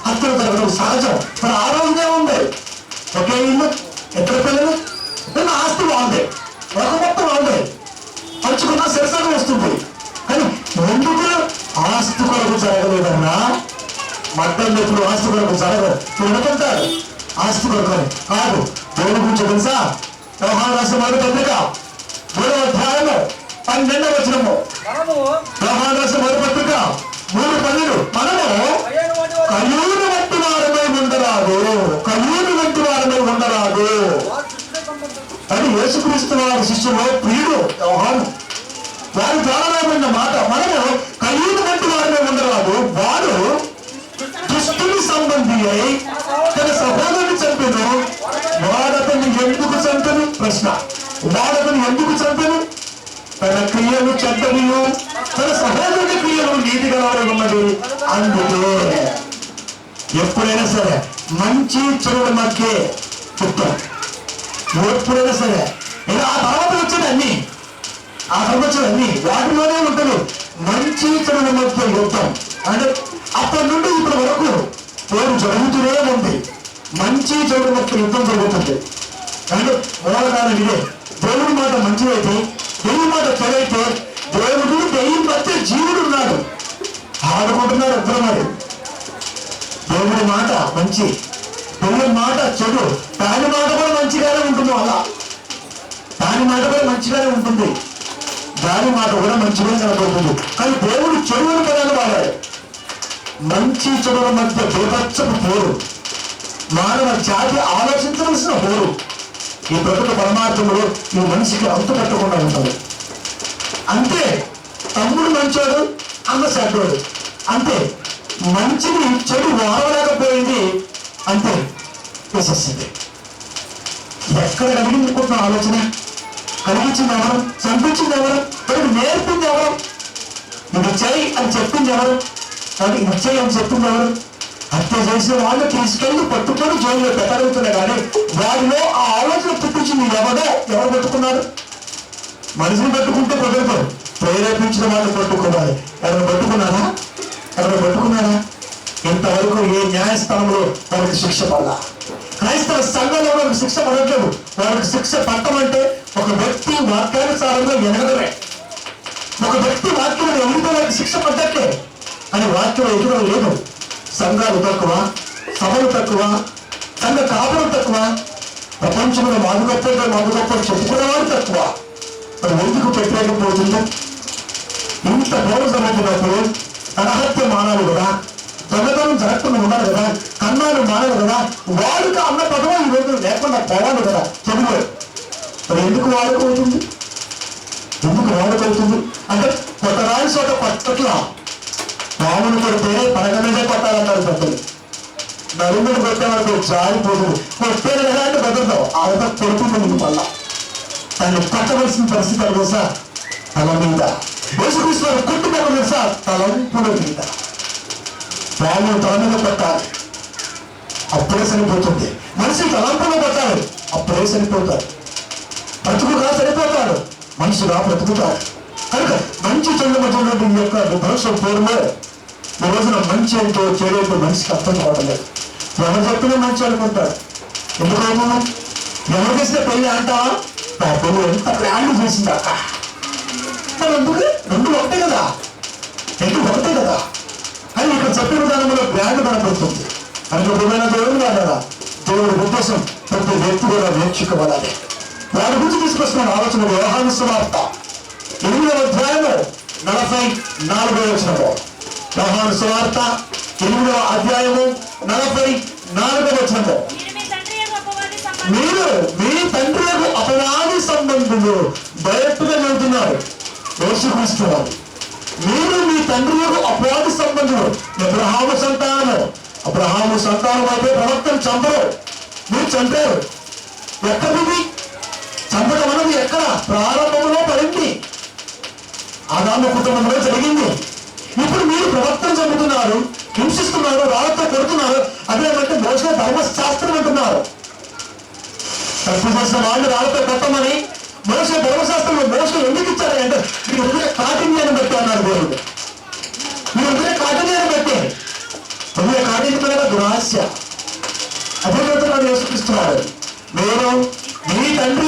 హత్యలు జరగడం సహజం. మరి ఆ రోజునే ఉంది. ఒకే ఇల్లు, ఇద్దరు పిల్లలు, ఆస్తి బాగుంది, ఒక మొత్తం బాగుంది, పంచుకున్నా శిరసాగా వస్తుంది. కానీ ఎందుకు ఆస్తి కొరకు జరగలేదన్నా? మద్దతు ఎప్పుడు ఆస్తి కొరకు జరగదు. అనుకుంటారు ఆస్తి కొరకు అని కాదు. దేవుని గురించి తెలుసా? వ్యవహార రాష్ట్ర మొదటి పత్రిక 3వ అధ్యాయము 12వ వచనము. వ్యవహార రాష్ట్ర మొదటి పత్రిక 3:12 మనము కయ్యూని వంటి వారమై ఉండరాదు. అని యేసుక్రీస్తు వారి శిష్యులో ప్రియుడు యోహాను వారి ప్రారంభమైన మాట. మనము కయ్యూని వంటి వారమై ఉండరాదు. వాడు దుష్టుని సంబంధి అయి తన సహోదరుని చంపెను. వాడతని ఎందుకు చంపెను? ప్రశ్న. వాడతని ఎందుకు చంపెను? తన క్రియలు చెడ్డవియు తన సహోదరుని క్రియలు నీతి గలవై ఉన్నది. అందుకే ఎప్పుడైనా సరే మంచి చెడుల మధ్య పుట్టాం. ఎప్పుడైనా సరే ఇలా ఆ తర్వాత వచ్చేది అన్ని వాటిలోనే ఉంటుంది. మంచి చెడుల మధ్య యుద్ధం అంటే అప్పటి నుండి ఇప్పటి వరకు పేరు జరుగుతూనే ఉంది. మంచి చెడుల మధ్య యుద్ధం జరుగుతుంది. అంటే మూలకాలం ఇదే. దేవుడి మాట మంచిదైతే, దేవుడి మాట చెడైతే, దేవుడు దెయ్యం మధ్య జీవుడు ఉన్నాడు, ఆడుకుంటున్నాడు ఇద్దరు. మరి దేవుడి మాట మంచి, దేవుడి మాట చెడు, దాని మాట కూడా మంచిగానే ఉంటుంది. అలా దాని మాట కూడా మంచిగానే ఉంటుంది, దాని మాట కూడా మంచిగానే కనబడుతుంది. కానీ దేవుడు చెడు అని పదాలు వాడాడు. మంచి చెడుల మధ్య బీభత్సపు పోరు, మానవ జాతి ఆలోచించవలసిన పోరు. ఈ బ్రతుకు పరమార్థంలో ఈ మనిషికి అంతు పెట్టకుండా ఉంటుంది. అంతే తమ్ముడు మంచోడు, అన్న చెడ్డోడు. అంతే మంచిని చెడు వాడలేకపోయింది. అంతే వేసేసింది. ఎక్కడ కలిగించుకుంటున్న ఆలోచన కలిగించింది ఎవరు? చంపించింది ఎవరు? వాడికి నేర్పింది ఎవరు? ఇది చేయి అని చెప్పింది ఎవరు? వాడికి ఇది చేయి అని చెప్పింది ఎవరు? హత్య చేసిన వాళ్ళు తీసుకెళ్ళి పట్టుకొని జైల్లో పెట్టగలుగుతున్నాయి. కానీ వాడిలో ఆ ఆలోచన పుట్టించింది ఎవరు పట్టుకున్నారు? మనిషిని పట్టుకుంటే కుదరదు, ప్రేరేపించిన వాళ్ళు పట్టుకోవాలి. ఎవరు పట్టుకున్నారా? ఇంతవరకు ఏ న్యాయస్థానంలో వారికి శిక్ష పడాల. క్రైస్తవ సంఘంలో వారికి శిక్ష పడట్లేదు. వారికి శిక్ష పట్టమంటే ఒక వ్యక్తి వాక్యానుసారంగా ఎదగడమే. ఒక వ్యక్తి వాక్యం ఎదుగుతో వారికి శిక్ష పడ్డట్లే. అని వాక్యం ఎదుగడం లేదు. సంఘాలు తక్కువ, సభలు తక్కువ, సంఘ కాపులు తక్కువ, ప్రపంచంలో మాదుగొప్ప చెప్పుకునేవాడు తక్కువ. మరి ఎందుకు పెట్టలేకపోతుంది? ఇంత గౌరవ జరుగుతున్నప్పుడు అనహత్య మానాలు కదా, దొంగతనం జరగకుండా ఉండాలి కదా, కన్నాలు మానాలి కదా, వాడుక అన్న పదవి ఈ రోజు లేకుండా పోవాలి కదా తెలుగు. మరి ఎందుకు వాడుకవుతుంది? అంటే కొత్త రాయి చోట పట్టట్ల మామూలు కొడితే పడగ మీదే కొట్టాలన్నారు పెద్దలు. నలుగురు కొట్టేవాడు జారిపోతుంది. కొట్టేది కదా అంటే బెదర్తావు, ఆవిడ కొడుతుంది ముందు మళ్ళా. దాన్ని కొట్టవలసిన పరిస్థితి తెలుసా? తల మీద యేసుక్రీస్తు కుటుంబం తెలుసా? తలంపుల మీద. ప్రాణులు తల మీద కొట్టాలి, అప్పుడే సరిపోతుంది. మనిషి తలంపులో కొట్టాలి, అప్పుడే సరిపోతాడు. బ్రతుకుగా సరిపోతాడు, మనిషిగా బ్రతుకుతాడు. కనుక మంచి చెడు మధ్య ఈ యొక్క విభాష పేరులో ఈ రోజున మంచి ఏంటో చెడేంటో మనిషికి అర్థం కావట్లేదు. ఎవరు చెప్పినా మంచి అనుకుంటాడు. ఎందుకైనా ఎవరికిస్తే పెళ్లి అంటావా? నా పెళ్లి ఎంత ప్లాన్ చేసిందాక ఎందుకు? రెండు ఒకటే కదా అని ఇక్కడ చెప్పిన విధానంలో బ్రాండ్ కనపడుతుంది. అనుకోవడం దేవుడు కాదా? దేవుడి ఉద్దేశం ప్రతి వ్యక్తి కూడా నేర్చుకోవాలి. వారి గురించి తీసుకొస్తున్న ఆలోచన యోహాను సువార్త 8వ అధ్యాయము 44వ వచనము. యోహాను సువార్త 8వ అధ్యాయము 44వ వచనము. మీరు మీ తండ్రి అపవాది సంబంధులు డైరెక్ట్గా చెబుతున్నారు యేసుక్రీస్తు వారు. మీరు మీ తండ్రి అపవాది సంబంధులు. అబ్రహాము సంతానం అయితే ప్రవక్తను చంపరు, మీరు చంపారు. ఎక్కడిది చంపడం అన్నది? ఎక్కడ? ప్రారంభంలో పడింది, ఆదాము కుటుంబంలో జరిగింది. ఇప్పుడు మీరు ప్రవక్తను చంపుతున్నారు, హింసిస్తున్నారు, రాళ్ళతో కొడుతున్నారు. అదేమంటే మోసే ధర్మశాస్త్రం అంటున్నారు. తప్పు చేసిన వాళ్ళు రాళ్ళతో కొట్టమని మోసే ధర్మశాస్త్రంలో మోసే ఎందుకు ఇచ్చారు అంటే మీరు ఎందుకే కాఠిన్యాన్ని బట్టి అన్నారు దేవుడు. మీరు ఎందుకే కాఠిన్యాన్ని బట్టి కాఠిన్యమైన దురాశ అభివృద్ధి యేసుక్రీస్తున్నారు. మీరు మీ తండ్రి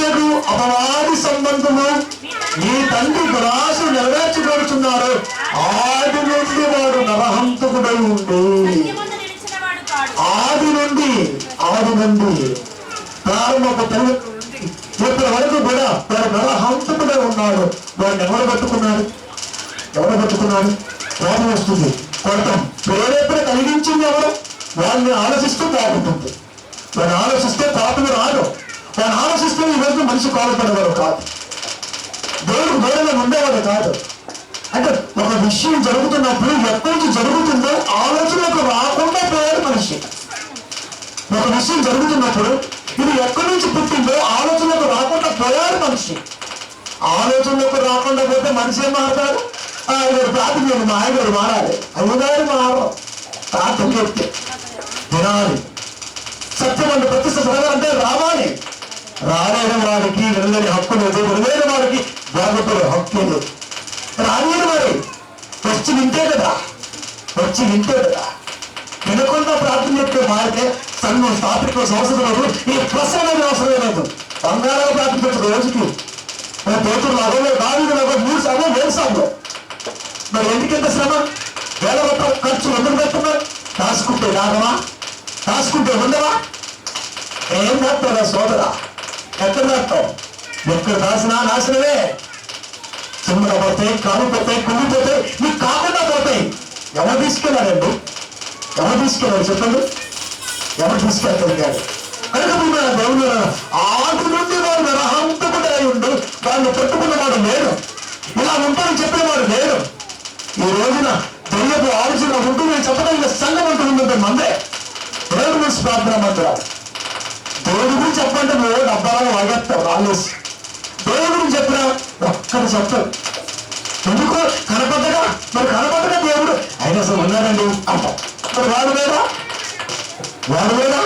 అపవాది సంబంధము, మీ తండ్రి దురాశ నెరవేర్చబడుతున్నారు. ఆది నుండి వాడు నరహంతకుడై ఉండి, ఆది నుండి ప్రారంభ ఇప్పటి వరకు కూడా వాడు నరహంతకుడై ఉన్నాడు. వాడిని ఎవరు పట్టుకున్నాడు? కోపం వస్తుంది, కొడతాం. ప్రేరేపణ కలిగించింది ఎవరు? వాళ్ళని ఆలోచిస్తూ బాగుంటుంది. వాడిని ఆలోచిస్తే పాపము రాదు. వాడిని ఆలోచిస్తే ఈ రోజు మనిషి కోపపడేవాడు కాదు, దేవుడు దూరంగా ఉండేవాడు కాదు. అంటే ఒక విషయం జరుగుతున్నప్పుడు ఎక్కడి నుంచి జరుగుతుందో ఆలోచనకు రాకుండా పోయాడు మనిషి. ఒక విషయం జరుగుతున్నప్పుడు ఇది ఎక్కడి నుంచి పుట్టిందో ఆలోచనకు రాకుండా పోయాడు మనిషి. ఆలోచనలోకి రాకుండా పోతే మనిషి ఏం మారుతాడు? ఆయన ప్రార్థన మా ఆయన మారాలి, అయ్యగారు మారడం ప్రార్థన చెప్తే వినాలి. సత్యం అంటే ప్రతిష్ట జరగాలంటే రావాలి. రాలేని వాడికి వెళ్ళని హక్కు లేదు, వెళ్ళలేని వాడికి జాగ్రత్తలు హక్కు లేదు. రాలేని వాడి వచ్చి వింటే కదా, వచ్చి వింటే కదా. వినకుండా ప్రార్థన చెప్తే మారితే సంఘం స్థాపిక సంవత్సరాలు ఈ ప్రసరణ అవసరం లేదు. బంగారాలు ప్రార్థించదు రోజుకి పేతురు లాగో దావీదు లాగో 3 సార్లు 7 సార్లు. మరి ఎందుకంత శ్రమ? వేల రూపాయల ఖర్చు ఎందుకు పెడుతున్నారు? దాచుకుంటే లాగమా? దాచుకుంటే ఉండవా? ఏం దాస్తారా సోదరా? ఎక్కడ దాస్తావు? ఎక్కడ దాచినా నాశనమే. చిమ్మడ పోతాయి, కాలిపోతాయి, కుళ్ళిపోతాయి, మీకు కాకుండా పోతాయి. ఎవరు తీసుకెళ్ళారండి? ఎవరు తీసుకెళ్ళారు చెప్పండి? ఎవరు తీసుకెళ్ళగలిగాడు? కనుక దేవుడు ఆది నుండి వాడు నరహంతకుడు అయి ఉండు, వాళ్ళు పట్టుకున్నవాడు లేడు, ఇలా ఉంటాడని చెప్పేవాడు లేడు. ఈ రోజున దెయ్యపు ఆలోచన ఉంటూ నేను చెప్పగలిగిన సంఘం అంటూ ఉందంటే మందే దేవుడి గురించి ప్రార్థన మందిరాలు. దేవుడి గురించి చెప్పంటే నువ్వు డబ్బాలను వాగేస్తావు రాలేసి. దేవుడి గురించి చెప్పినా ఒక్కటి చెప్తావు. ఎందుకు? కనపడ్డగా. మరి కనపడ్డగా దేవుడు ఆయన అసలు ఉన్నాడండి అంట. మరి వాడు లేదా? వాడు లేదా?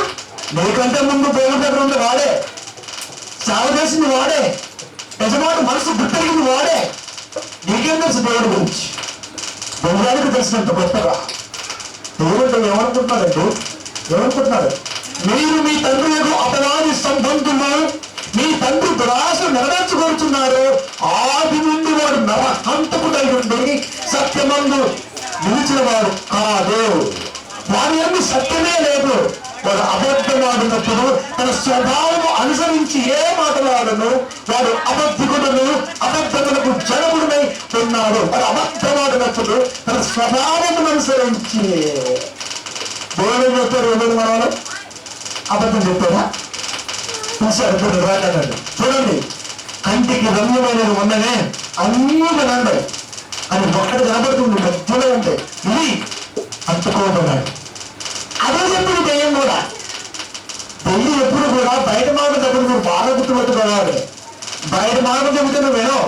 నీకంటే ముందు దేవుడి దగ్గర ఉంది వాడే, సేవ చేసింది వాడే, యజమాని మనసు గుర్తెరిగింది వాడే. నీకేం తెలుసు దేవుడి గురించి? దేవుడానికి తెలిసినంత గొప్పగా. దేవుడు ఏమనుకుంటున్నాడండి? ఏమనుకుంటున్నాడు? మీరు మీ తండ్రి యొక్క అపరాధి సంబంధులు, మీ తండ్రి దురాశ నెరవేర్చుకొస్తున్నారు. ఆది నుండి వాడు నరహంతకుడై ఉండి సత్యమందు నిలిచిన వాడు కాదు. వారి అన్ని సత్యమే లేదు. వాడు అబద్ధమాడినప్పుడు తన స్వభావం అనుసరించి ఏ మాటలాడను వాడు అబద్ధికుడును, అబద్ధములకు జనముడునై ఉన్నాడు. వాడు అబద్ధమాడినప్పుడు తన స్వభావం అనుసరించి దేవుడు చెప్పారు. ఎవరు మనం అబద్ధం చెప్పారా? చూశారు రాకండి. చూడండి, కంటికి రమ్యమైనది ఉన్నదే అన్నీ వినండి అని ఒక్కటి కనబడుతుంది మధ్యలో ఉంటే ఇది అంటుకోబడ్డాడు. అదే చెప్పింది దెయ్యం కూడా. దెయ్యం ఎప్పుడు కూడా బయట మాట దగ్గర మీరు బాగా గుర్తుపెట్టుకోవాలి. బయట మాట చెబితే నువ్వు వినవు.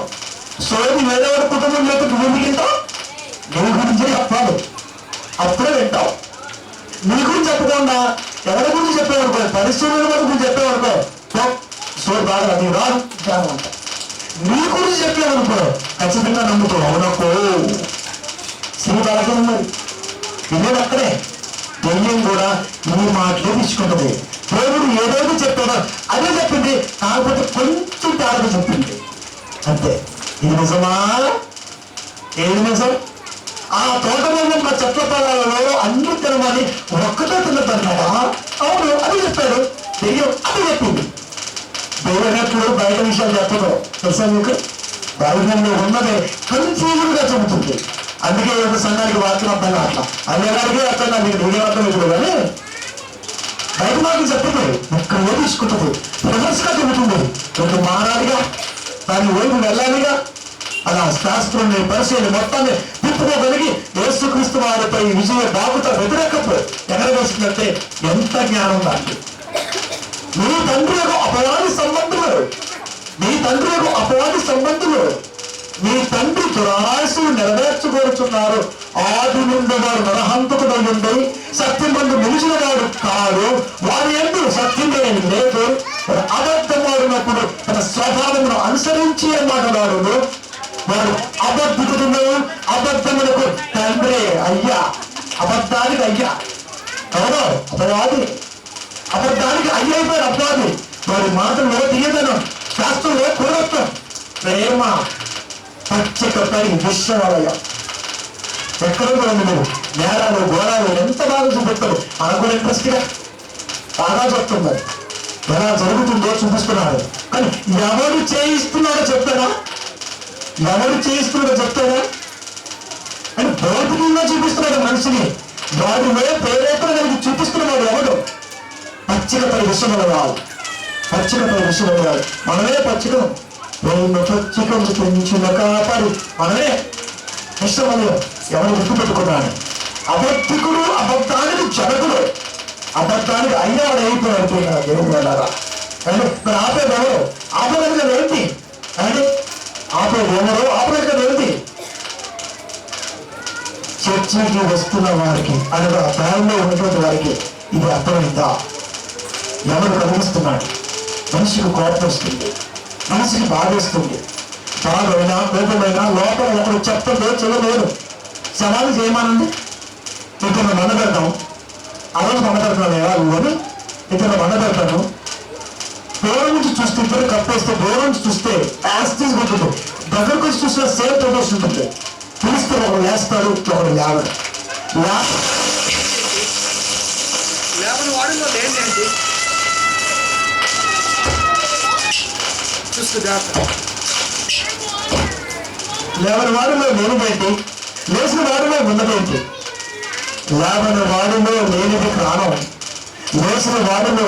సోది వేరేవాడి కుటుంబం లేక నువ్వు ఎందుకుంటావు? నీ గురించే చెప్పాలి, అప్పుడే వింటావు. నీ గురించి చెప్పకుండా ఎవరి గురించి చెప్పేవాడుకో, పరిస్థితుల గురించి చెప్పేవాడుకో సోది బాగా నీ రాదు అంట. నీ గురించి చెప్పేవాడుకో ఖచ్చితంగా నమ్ముతావు. అవునకో శ్రీ బాగా మరి ఇదే అక్కడే. దెయ్యం కూడా ఈ మాటలే తీసుకుంటుంది. దేవుడు ఏదైతే చెప్పాడో అదే చెప్పింది, కాకపోతే కొంచెం తేడా చెప్పింది అంతే. ఇది నిజమా? ఏది నిజం? ఆ తోట మీద మా చెట్ల పొలాలలో అన్ని తినమని ఒక్కటే తిన్నదన్నాడా? అవును, అది చెప్పాడు దెయ్యం, అది చెప్పింది. దేవుడు ఎప్పుడు బయట విషయాలు చెప్పదు తెలుసా మీకు? బైబిల్లో ఉన్నదే కన్ఫ్యూజన్గా చెబుతుంది. అందుకే ఏదో సంఘానికి వాక్యం అర్థం అట్లా అన్నిటికీ అర్థం కాదు. నీకు నేనే అర్థం లేదు కానీ బయట మాటలు చెప్పదు, ఎక్కడో తీసుకుంటుంది, రివర్స్గా చెబుతుంది. ఒక మారాలిగా దాన్ని వైపు వెళ్ళాలిగా. అలా శాస్త్రాన్ని పరిశీలి మొత్తాన్ని తిప్పుకోగలిగి యేసుక్రీస్తు వారిపై విజయ బాబుతో వ్యతిరేకత ఎగరవేసిందంటే ఎంత జ్ఞానం దానికి. మీ తండ్రి యొక్క అపవాది సంబంధులు, మీ తండ్రి యొక్క అపవాది సంబంధులు, మీ తండ్రి దురాశలు నెరవేర్చుకోరుచున్నారు. ఆది నుండి వాడు నరహంతకుడు ఉండి సత్యమందు నిలిచిన వాడు కాదు. వారి ఎందు సత్యమే లేదు. అబద్ధమాడినప్పుడు తన స్వభావమును అనుసరించి మాట్లాడు. వాడు అబద్ధికుడు, అబద్ధములకు తండ్రి అయ్యా, అబద్ధానికి అయ్యా. అవును, అపవాది అబద్ధానికి అయ్యైపోయారు అపవాది. వారి మాటల్లో తీయదనం, శాస్త్రంలో క్రూరత్వం, ప్రేమ, పచ్చికపై విశ్వవలయం. ఎక్కడో కూడా మీరు నేరాలు ఘోరాలు ఎంత బాగా చూపెడతారు. మనకు ఇంట్రెస్ట్గా బాగా చెప్తున్నారు, ఎలా జరుగుతుందో చూపిస్తున్నారు. కానీ ఎవరు చేయిస్తున్నాడో చెప్తారా? ఎవరు చేయిస్తున్నాడో చెప్తారా? అని భౌతికంగా చూపిస్తున్నాడు మనిషిని. వాడి మీద ప్రేరేపణ కలిగి చూపిస్తున్నాడు ఎవడు? పచ్చికపై విశ్వవలయాలు, పచ్చికపై విశ్వవలయాలు. మనమే పచ్చికం, రెండు పచ్చికలు పెంచిన కాపాడి మనమే విశ్వవలయం. ఎవరు గుర్తుపెట్టుకున్నాడు? అబద్ధికుడు, అబద్ధానికి జనకుడు, అబద్ధానికి అయ్యాడు అయిపోయాడు దేవుడు వెళ్ళారా. కానీ మరి ఆపేది ఎవరు? ఆపేది ఏంటి? అని ఆపేది ఎవరు? ఆపలేదు కదా ఏంటి? చర్చికి వస్తున్న వారికి అనగా ప్రాయంలో ఉన్నటువంటి వారికి ఇది అర్థమైందా? ఎవరు కనిపిస్తున్నాడు? మనిషికి కోపం వస్తుంది, మనిషికి బాధేస్తుంది. బాధైనా కోపమైనా లోపల ఒకరు చెప్పలేదు చేయలేదు. సవాలు చేయమనండి. ఇతను మండపెడతాం, ఆ రోజు మండపెడతాను అని ఇతను మండపెడతాను. దూరం నుంచి చూస్తే ఇద్దరు కప్పేస్తే, దూరం నుంచి చూస్తే యాస్టీస్ ఉంటుంది, దగ్గరకు వచ్చి చూస్తే సేమ్ ప్రొడక్షన్ ఉంటుంది. పిలిస్తే ఒకరు లేస్తాడు, ఒకరు లేవడు. లేవని వాడిలో ఏంటండి చూస్తూ జాగ్రత్త. లేవని వాడిలో లేనిదేంటి? లేచిన వాడిలో ఉన్నదేంటి? లేవని వాడిలో లేనిది ప్రాణం, లేచిన వాడిలో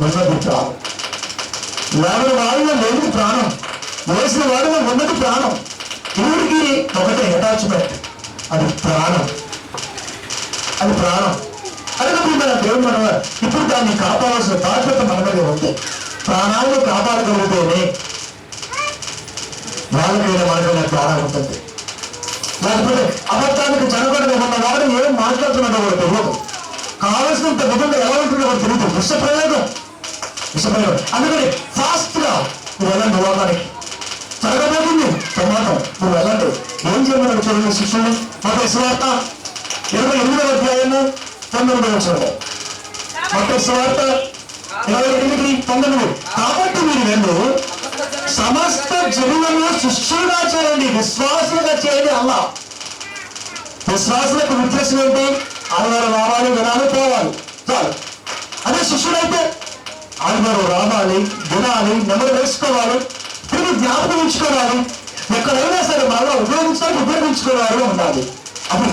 ఉన్నది ప్రాణం. లేవని వాడిలో లేనిది ప్రాణం, లేచిన వాడిలో ఉన్నది ప్రాణం. దేవుడికి ఒకటే అటాచ్మెంట్, అది ప్రాణం, అది ప్రాణం. అదినప్పుడు మన దేవుడు మన ఇప్పుడు దాన్ని కాపాడాల్సిన బాధ్యత మన మీద ఉంది. ప్రాణాన్ని కాపాడగలిగితేనే వాళ్ళకైనా మనకైనా ప్రాణం ఉంటుంది. లేకపోతే అబద్ధానికి జనగడగా ఉన్న వాడు ఏం మాట్లాడుతున్నాడో కూడా తెలియదు, కావలసినంత విధంగా ఎలా ఉంటుందో కూడా తెలియదు. విషప్రయోగం. అందుకని ఫాస్ట్ గా నువ్వు వెళ్ళండి, లోకానికి జరగబోతుంది ప్రమాదం, నువ్వు వెళ్ళండి. ఏం చేయమన్నాడు చూడండి శిష్యుని. మత్తయి సువార్త 28వ అధ్యాయము 19వ వచనం. మత్తయి సువార్త 28:19. కాబట్టి మీరు వెళ్ళి సమస్త జనులను శిష్యులుగా చేయండి, విశ్వాసులుగా చేయండి. అలా విశ్వాసులకు ఉద్దేశం ఏంటి? ఆదివారం రావాలి, వినాలి, పోవాలి, చాలు. అదే శిష్యుడైతే ఆదివారం రావాలి, వినాలి, నెమరు వేసుకోవాలి, తిరిగి జ్ఞాపకం ఉంచుకోవాలి, ఎక్కడైనా సరే మళ్ళా ఉపయోగించుకోవాలి ఉండాలి. అది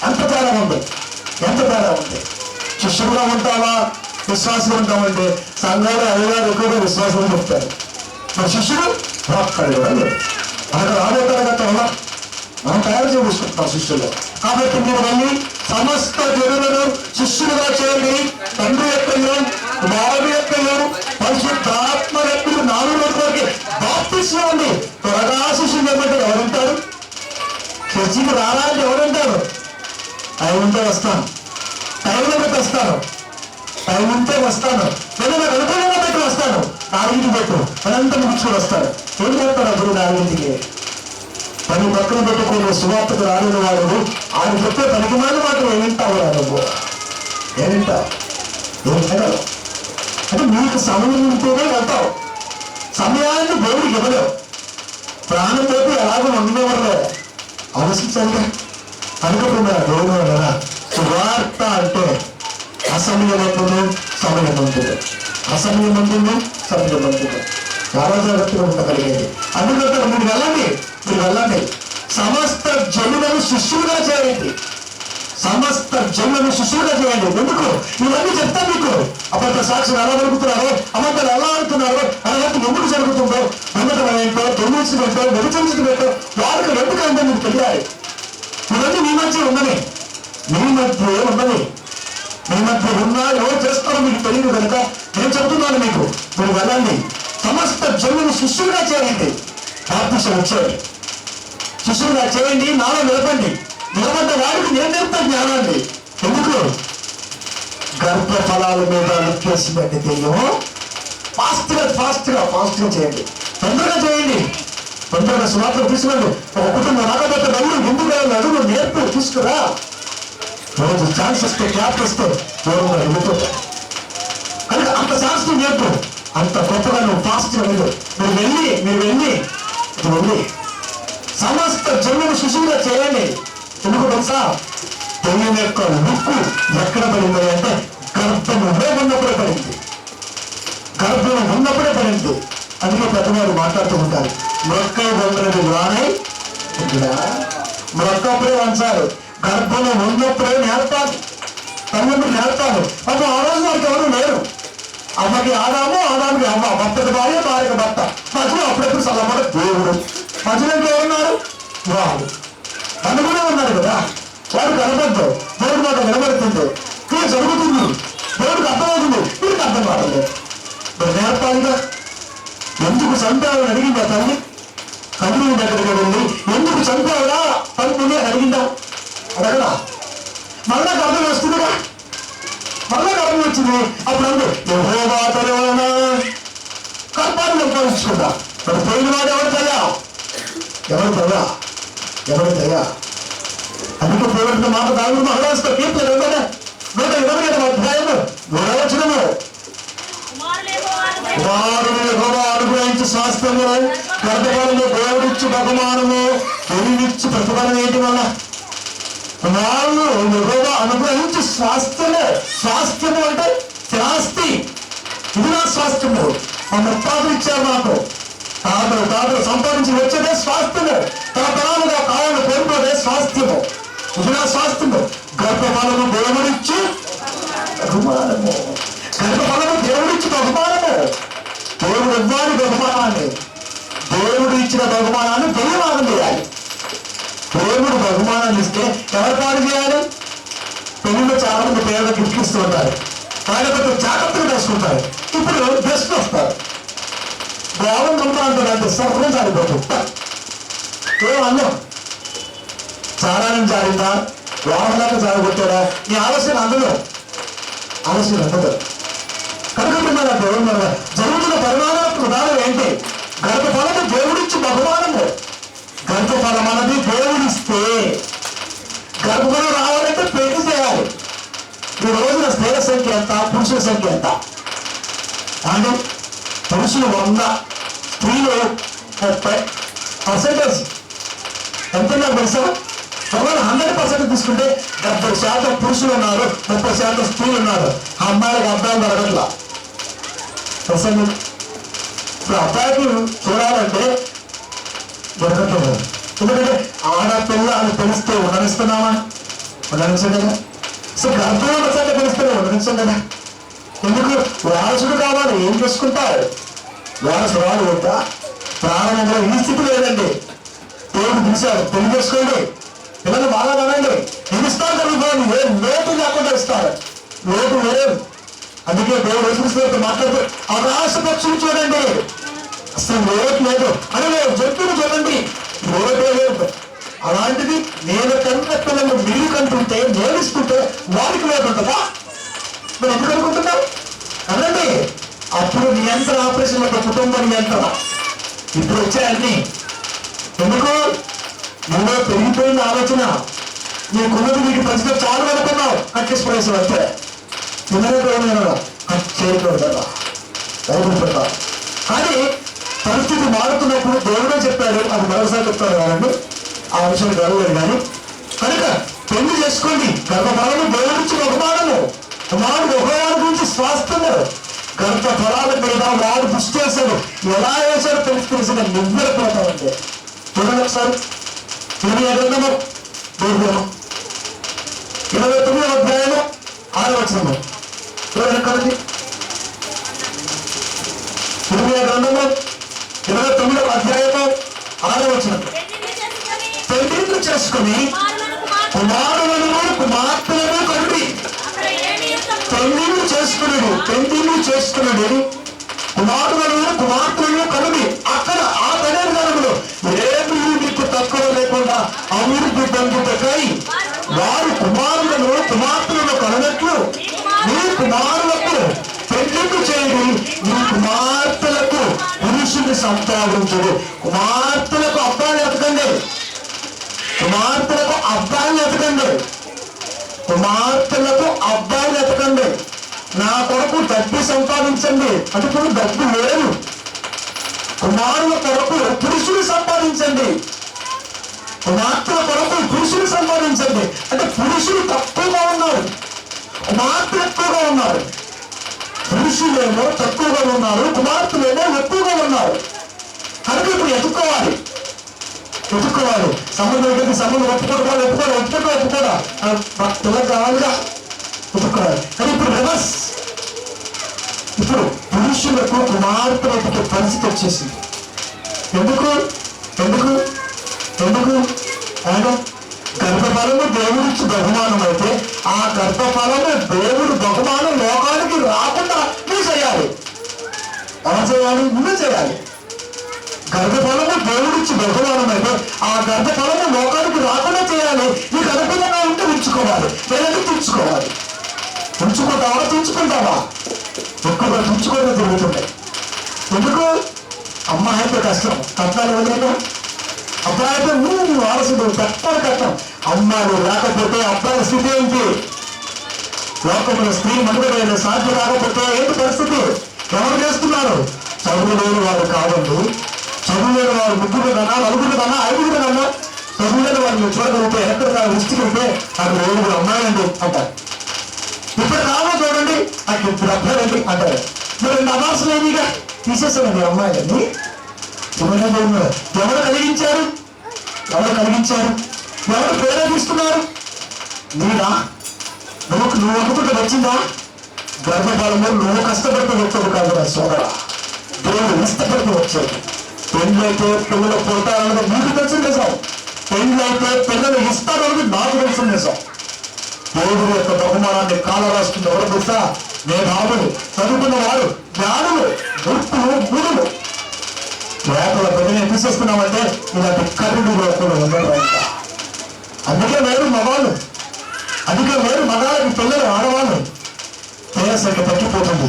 ఎంత తేడా ఉంది, ఎంత తేడా ఉంది. శిష్యుడుగా ఉంటావా, విశ్వాసం ఉంటామంటే సంఘాలు అయ్యగారు ఎక్కువగా విశ్వాసం చెప్తారు. మరి శిష్యుడు ఒక్కడు కూడా లేదు. అక్కడ రాబోతారు కదా, మనం తయారు చేసుకుంటాం శిష్యులు. కాబట్టి మీరు వెళ్ళి సమస్త జనులను శిష్యులుగా చేయండి. తండ్రి యొక్కయు బాబు యొక్కయు పరిశుద్ధాత్మ వ్యక్తులు 4 రోజులకి బాప్తిస్మం ఉంది. త్వరగా శిష్యులు ఏమంటే ఎవరుంటారు? చర్చికి రావాలంటే ఎవరుంటారు? టైం ఉంటే వస్తాను, టైంలో పెట్టి వస్తాను, టైం ఉంటే వస్తాను, లేదా నాకు అనుకూలంగా పెట్టి వస్తాను. 4కి పెట్టు, అదంతా ముగించుకొని వస్తాడు. ఏం చేస్తాడు అప్పుడు 4కి? పని పక్కన పెట్టుకుని సువార్తకు రాలేని వాడు ఆయన చెప్పే పనికి మాత్రం ఏమింటావు రా నువ్వు? ఏమింటావు? ఏం చేయగలవు? అంటే నీకు సమయం ఉంటేనే వెళ్తావు. సమయాన్ని దేవుడికి ఇవ్వలేవు. ప్రాణం పోతే ఎలాగో ఉండేవారు ఆలోచించాలిగా. అనుకుంటున్నా దేవుడు అన్నారా? సువార్త అంటే అసమయమందును సమయమందును, అసమయమందును సమయమందును చాలా జాగ్రత్తగా ఉండగలిగేది. అందుకంటే మీరు వెళ్ళండి, మీరు వెళ్ళండి. సమస్త జనులను శిష్యులుగా చేయండి, సమస్త జనులను శిష్యులుగా చేయండి. ఎందుకు ఇవన్నీ చెప్తా మీకు? అబద్ధ సాక్షులు ఎలా దొరుకుతున్నారో, అబద్ధాలు ఎలా ఆడుతున్నారో, అలాంటి ఎందుకు జరుగుతుందో, ఉండటం ఏంటో, దొంగిలించడంతో, వెలిచించడంతో, వారికి ఎందుకు అంటే మీకు తెలియాలి. ఇవన్నీ మీ మధ్య ఉన్నది, మీ మధ్య ఉన్నది, మీ మధ్య ఉన్నా ఎవరు చేస్తారో మీకు తెలియదు కనుక నేను చెప్తున్నాను మీకు. మీరు వెళ్ళండి, సమస్త జనులను శిష్యులుగా చేయండి. బాప్తిసం వచ్చేది శిష్యులుగా చేయండి, నాలో నిలబండి. నిలబడ్డ వాడికి నేను నేర్పుతా జ్ఞానాన్ని. ఎందుకు? గర్భఫలాల మీద ఉద్దేశించండి. దెయ్యం ఫాస్ట్గా చేయండి, తొందరగా చేయండి, తొందరగా సువార్త తీసుకురండి. ఒక కుటుంబం రాకపోతే నలుగురు ముందుగా అడుగు నేర్పు తీసుకురా. రోజు ఛాన్స్ ఇస్తే, క్లాప్ ఇస్తే దూరంగా వెళ్ళిపోతారు. కనుక అంత ఛాన్స్ నేర్పు, అంత గొప్పగా నువ్వు ఫాస్ట్గా వెళ్ళు. మీరు వెళ్ళి సమస్త జనులను శిశువుగా చేయండి. ఎందుకు తెలుసా? దెయ్యం యొక్క ముక్కు ఎక్కడ పడింది అంటే గర్భంలో ఉన్నప్పుడే పడింది, గర్భం ఉన్నప్పుడే పడింది. అందుకే పెద్దవారు మాట్లాడుతూ ఉంటారు, మొక్క వందరది రానై మొక్కప్పుడే వంచారు, గర్భంలో ఉన్నప్పుడే నేర్పాలి, తల్లిదండ్రులు నేర్పాలి. అప్పుడు ఆ రోజు వారికి ఎవరు లేరు. అమ్మకి ఆదాము, ఆదాముకి అమ్మ, భర్తకు భార్య, భార్యకు భర్త. మధ్యలో అప్పుడెప్పుడు సలహా దేవుడు. మధ్యలో ఎవరున్నారు? వాడు తను కూడా ఉన్నారు కదా. వాడు కనబడ్డు, దేవుడు మాట నిలబడుతుంది, క్రియ జరుగుతుంది, దేవుడికి అర్థమవుతుంది, వీడికి అర్థం కావట్లేదు. మరి నేర్పాలిగా. ఎందుకు సంతానం అడిగింది ఆ తల్లి? కన్నుని దగ్గరికి వెళ్ళి ఎందుకు చంపావురా తను అడిగిందా? అడగదా? మళ్ళా గర్భం వస్తుందిగా, మళ్ళా గర్భం వచ్చింది. అప్పుడు అందు యెహోవా తన వలన గర్భాన్ని సంపాదించుకుందా. మరి పోయిన వాడు ఎవరు తయ్యా? ఎవరు తయ్యా? ఎవరు తయ్యా? అందుకే దేవుడితో మాట దాని మహారాష్ట్ర కీర్తి 127వ అధ్యాయము 3వ వచనము, కుమారుడు యెహోవా అనుగ్రహించు స్వాస్థ్యము, గర్భఫలము దేవుడిచ్చు బహుమానము, దేవుడిచ్చు ప్రతిఫలం ఏంటి వల్ల? కుమారుడు యెహోవా అనుగ్రహించు స్వాస్థ్యము. స్వాస్థ్యము అంటే శాస్తి. ఇది నా స్వాస్థ్యము. మా ముత్తాతలు ఇచ్చారు నాకు. తాతలు సంపాదించి వచ్చేదే స్వాస్థ్యము. తరతరాలుగా కావాలని కోరుకోదే స్వాస్థ్యము. ఇది నా స్వాస్థ్యము. గర్భఫలము దేవుడిచ్చు బహుమానము. గర్భఫలము దేవుడిచ్చు బహుమానము. దేవుడు ఇవ్వాలి బహుమానాన్ని. దేవుడు ఇచ్చిన బహుమానాన్ని ధన్యవాదం చేయాలి. దేవుడు బహుమానాన్ని ఇస్తే ఎవరు పాడు చేయాలి? పెళ్లిలో చాలా మంది పేరు గిఫ్ట్ ఇస్తూ ఉంటారు. వాళ్ళతో జాగ్రత్తగా చేసుకుంటారు. ఇప్పుడు గెస్ట్ వస్తారు. బాగుందంతా అంటారు. సర్వం జారిపోతుంది. ఏమన్నాం? చారాన్ని జారిందా? వాహనాన్ని జారగొట్టారా? నీ ఆలస్యం అందులో ఆలస్యం అందదు. కనుకుంటున్నారా? దేవుడు మన జరుగుతున్న పరిమాణాలకు ఉదాహరణ ఏంటి? గర్భఫలము దేవుడిచ్చి బహుమానము. గర్భఫలం అన్నది దేవుడిస్తే, గర్భఫలం రావాలంటే పెళ్లి చేయాలి. ఈ రోజున స్త్రీల సంఖ్య ఎంత? పురుషుల సంఖ్య ఎంత? అంటే పురుషులు 100, స్త్రీలు 30%. ఎంత నాకు తెలుసా? ఒకవేళ 100% తీసుకుంటే 70% పురుషులు ఉన్నారు, 30% స్త్రీలు ఉన్నారు. ఆ అమ్మాయిలకు అబ్బాయిలు జరగట్లా. ప్రసంగం ఇప్పుడు అబ్బాయికి చూడాలంటే దొరకట్లేదు. ఎందుకంటే ఆడపిల్ల అని తెలిస్తే ఉండనిస్తున్నామా? ఉండనించం కదా. సో గర్భంలో సంఖ్య తెలిస్తే ఉండనించం కదా. ఎందుకు? వారసుడు కావాలి. ఏం చేసుకుంటారు? వారసుడు రాడు వద్దా? ప్రారంభంలో ఈ స్థితి లేదండి. దేవుడు పిలిచారు, పెళ్లి చేసుకోండి, పిల్లలు బాగా కనండి, ఎన్ని ఇస్తారు జరుగుతుంది. ఏ లోటు లేకుండా ఇస్తారు. లోటు లేదు. అందుకే దేవుడు యేసుక్రీస్తుతో మాట్లాడుతూ ఆకాశ పక్షులు చూడండి, అసలు లోటు లేదు అని లేదు. జంతువులు చూడండి, లోటే లేదు. అలాంటిది నేను కన్న పిల్లలు మీరు కంటుంటే, నేను ఇస్తుంటే వారికి లోటు ఉంటుందా? మీరు ఎందుకు అనుకుంటున్నావు? అనండి. అప్పుడు నియంత్రణ ఆపరేషన్ ఒక కుటుంబ నియంత్రణ. ఇప్పుడు వచ్చాయన్నీ ఎందుకు? నువ్వు పెరిగిపోయిన ఆలోచన, నీకున్నది నీకు ప్రజలు చాలు అనుకున్నావు. కట్టేసి పడేసి వస్తే తినలేకపోయినా చేయకూడదా? భయపడతా. కానీ పరిస్థితి మారుతున్నప్పుడు దేవుడే చెప్పాడు. అది మరోసారి చెప్తాడు కాదండి, ఆ విషయం గడవలేదు. కానీ కనుక పెళ్లి చేసుకోండి. గర్భఫలము దేవుడిచ్చి బహుమానము. కుమారుడు ఒకవారి గురించి స్వాస్థ్యము. గర్భఫలాల మీద వాడు దృష్టి చేశాడు. ఎలా వేశాడో తెలిసిన నివ్వెరపోతామంటే చూడండి ఒకసారి. 27వ అధ్యాయము 6వ వచనము చూడండి. కలిగి 29వ అధ్యాయము 6వ వచనం. పెళ్లిళ్ళు చేసుకుని కుమారులను కుమార్తెలను కండి. పెళ్లిళ్ళు చేసుకున్నాడు కుమారులను కుమార్తెలను కనుడి. అక్కడ ఆ తల్లిదండ్రులు ఏమి మీకు తక్కువ లేకుండా అభివృద్ధి పొందుటకై వారు కుమారులను కుమార్తెలను కనునట్లు మీ కుమారులకు పెళ్లిళ్ళు చేయండి. మీ కుమార్తెలకు పురుషుని సంపాదించడు. కుమార్తెలకు అబ్బాయిలు ఎతకండి. కుమార్తెలకు అబ్బాయిలు ఎతకండి. కుమార్తెలకు అబ్బాయిలు ఎతకండి. నా కొరకు డబ్బు సంపాదించండి అంటే ఇప్పుడు డబ్బు లేదు. కుమారుల కొరకు పురుషులు సంపాదించండి. కుమార్తెల కొరకు పురుషులు సంపాదించండి అంటే పురుషులు తక్కువగా ఉన్నారు, కుమార్తెలు ఎక్కువగా ఉన్నారు. పురుషులేమో తక్కువగా ఉన్నారు, కుమార్తెలేమో ఎక్కువగా ఉన్నారు. కనుక ఇప్పుడు ఎత్తుకోవాలి. సంబంధం ఒప్పుకోవాలి. పిల్లలు కావాలిగా, ఒప్పుకోవాలి. కానీ ఇప్పుడు రివర్స్. ఇప్పుడు పురుషులకు కుమార్తెలకు పరిస్థితి వచ్చేసింది. ఎందుకు? గర్భఫలము దేవుడిచ్చి బహుమానం అయితే ఆ గర్భఫలము దేవుడు బహుమానం లోకానికి రాకుండా నువ్వు చేయాలి. ఎలా చేయాలి? నువ్వే చేయాలి. గర్భఫలము దేవుడిచ్చి బహుమానం అయితే ఆ గర్భఫలము లోకానికి రాకుండా చేయాలి. నీకు అనుకూలంగా ఉంటే ఉంచుకోవాలి, లేదంటే తుంచుకోవాలి. ఉంచుకుంటావా తుంచుకుంటావా? ఎక్కువగా తుంచుకోవడం జరుగుతుంది. ఎందుకు? అమ్మ అయితే కష్టం, కట్టాలి వదిలేదా? అబ్బాయి అయితే వారసుడు కట్టలు కట్టం. అమ్మాయిలు లేకపోతే అబ్బాయి స్థితి ఏంటి? లోకంలో స్త్రీ మనుగడ సాధ్యం కాకపోతే ఏంటి పరిస్థితి? ఎవరు చేస్తున్నారు? చదువు లేని వారు కాదండి. చదువు లేని వారు ముగ్గురు కన్నా, నలుగురు కన్నా, ఐదుగురు కన్నా చదువు లేని వారిని చూడగలిగితే ఎక్కడ దృష్టికి వెళ్తే అక్కడ 7 అమ్మాయిలండి అంటారు. ఇప్పుడు కావాలో చూడండి, అక్కడ 2 అబ్బాయిలండి అంటారు. మరి 2 అమార్సులు ఏమిగా తీసేస్తారండి అమ్మాయిలని. ఎవరు కలిగించారు? ఎవరు కలిగించారు? ఎవరు ప్రేరేపిస్తున్నారు? నీరా? నువ్వు అనుకుంటే వచ్చిందా? గర్భఫలము నువ్వు కష్టపడితే వచ్చాడు కాదు నా సోదర, దేవుడు ఇష్టపడితే వచ్చాడు. పెళ్ళైతే పిల్లలు పుడతారన్నది నీకు తెలిసిన నిజం, పెళ్ళైతే పిల్లలు ఇస్తారన్నది నాకు తెలిసిన నిజం. దేవుడు యొక్క బహుమానాన్ని కాల రాస్తుంది ఎవరు తెలుసా? మేధావులు, చదువుకున్న వారు, జ్ఞానులు, గుర్తులు, గురులు. రేపల బిడ్డని తీసేస్తున్నామంటే ఇలాంటి కరుడు కూడా ఉండడం. అందుకే వేరు మగవాళ్ళు, అందుకే వేరు మగాళ్ళకి పిల్లలు ఆడవాళ్ళు. పేర సంఖ్య తగ్గిపోతుంది,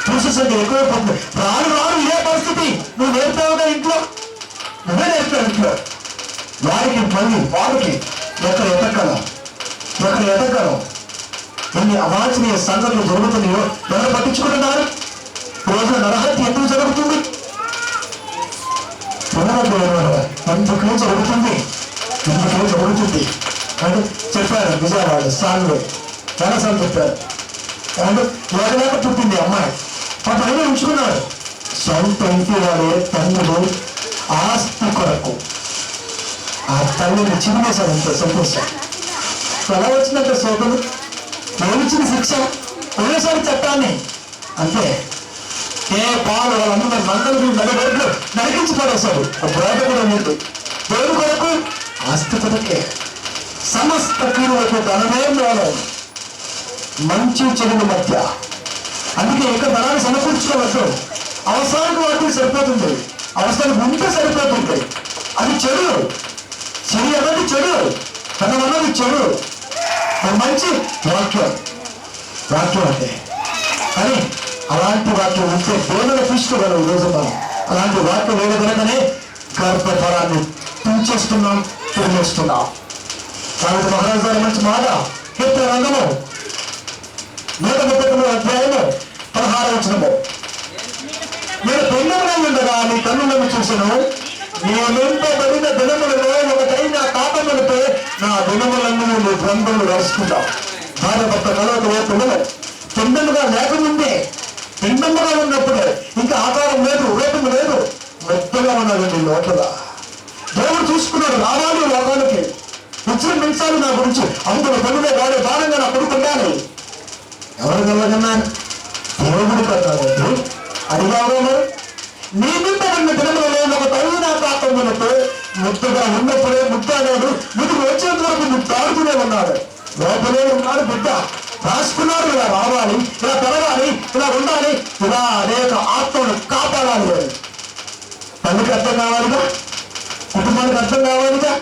పురుష సంఖ్య ఎక్కువైపోతుంది. రాను రాను ఇదే పరిస్థితి. నువ్వు నేర్పావుగా ఇంట్లో, నువ్వే నేర్పావు ఇంట్లో. వారికి మళ్ళీ వారికి ఎక్కడ ఎదగలం ఎన్ని అవాంఛనీయ సంఘటనలు జరుగుతున్నాయో ఎవరు పట్టించుకుంటున్నారు? రోజున నరహత్య ఎందుకు జరుగుతుంది? ఎందుకే జరుగుతుంది అంటే చెప్పారు విజయవాడ సాన్లో జనసాన్ చెప్పారు. అంటే లేక పుట్టింది అమ్మాయి, ఆ పైన ఉంచుకున్నాడు. సొంత ఇంటి వాడే తమ్ముడు ఆస్తి కొరకు ఆ తల్లిని చిరిగేశాడంటే సంతోషం. ఎలా వచ్చిందంటే సోదరుడు ఏమిచ్చిన శిక్ష ఒకేసారి చట్టాన్ని అంతే. ఏ పాలు వాళ్ళందరూ మండలికి నలుగురు నరికించి పడేశారు. బయట కూడా ఉంది. దేవుడి కొరకు ఆస్తి కొరకే సమస్త క్రియలకు ధనమే మూలం. మంచి చెడుల మధ్య. అందుకే ఇక్కడ ధనాన్ని సమకూర్చుకోవద్దు. అవసరానికి వాటికి సరిపోతుంది, అవసరానికి ఉంటే సరిపోతుంది. అది చెడు. చెడు అన్నది చెడు, ధనం అన్నది చెడు. మంచి వాక్యం అంటే కానీ అలాంటి వాక్యం ఉంటే దేవుని తీసుకోగలవు. ఈరోజు మనం అలాంటి వాక్యం వేరే కనుకనే గర్భఫలాన్ని తుంచేస్తున్నాం, తిరిగేస్తున్నాం. కాబట్టి మహారాజు గారి మంచి మాట కీర్తన రంగము 139 అధ్యాయము 16వ వచనము. నేను పెళ్ళమై ఉండగా నీ కన్నులను చూసను, నియమింపబడిన దినములలో ఒకటైన కాపములపై నా దినములను నీ గ్రంథములు రాసుకుంటావు. భార్య భర్త కలవకలే పిల్లలు పిండముగా లేకముందే, పిండముగా ఉన్నప్పుడే, ఇంకా ఆకారం లేదు, రూపము లేదు, మెత్తగా ఉన్నదండి లోపల. దేవుడు చూసుకున్నాడు రావాలి లోకానికి, వచ్చిన నిమిషాలు నా గురించి అందులో పనులే వాడే భారంగా నా కొడుకు ఉండాలి. ఎవరు కలగన్నారు? దేవుడు కన్నారండి. అడిగావా మరి? నియమింపబడిన దినములలో ఒక తల్లిన కాకములతో ముద్దగా ఉన్నప్పుడే ముద్ద అనేది ముందుకు వచ్చేంత వరకు ముద్దాడుతూనే ఉన్నాడు. లోపలే ఉన్నాడు బిడ్డ. రాసుకున్నాడు ఇలా రావాలి, ఇలా పెరగాలి, ఇలా ఉండాలి, ఇలా అనేక ఆత్మను కాపాడాలి అని. తల్లికి అర్థం కావాలిగా, కుటుంబానికి అర్థం కావాలిగా.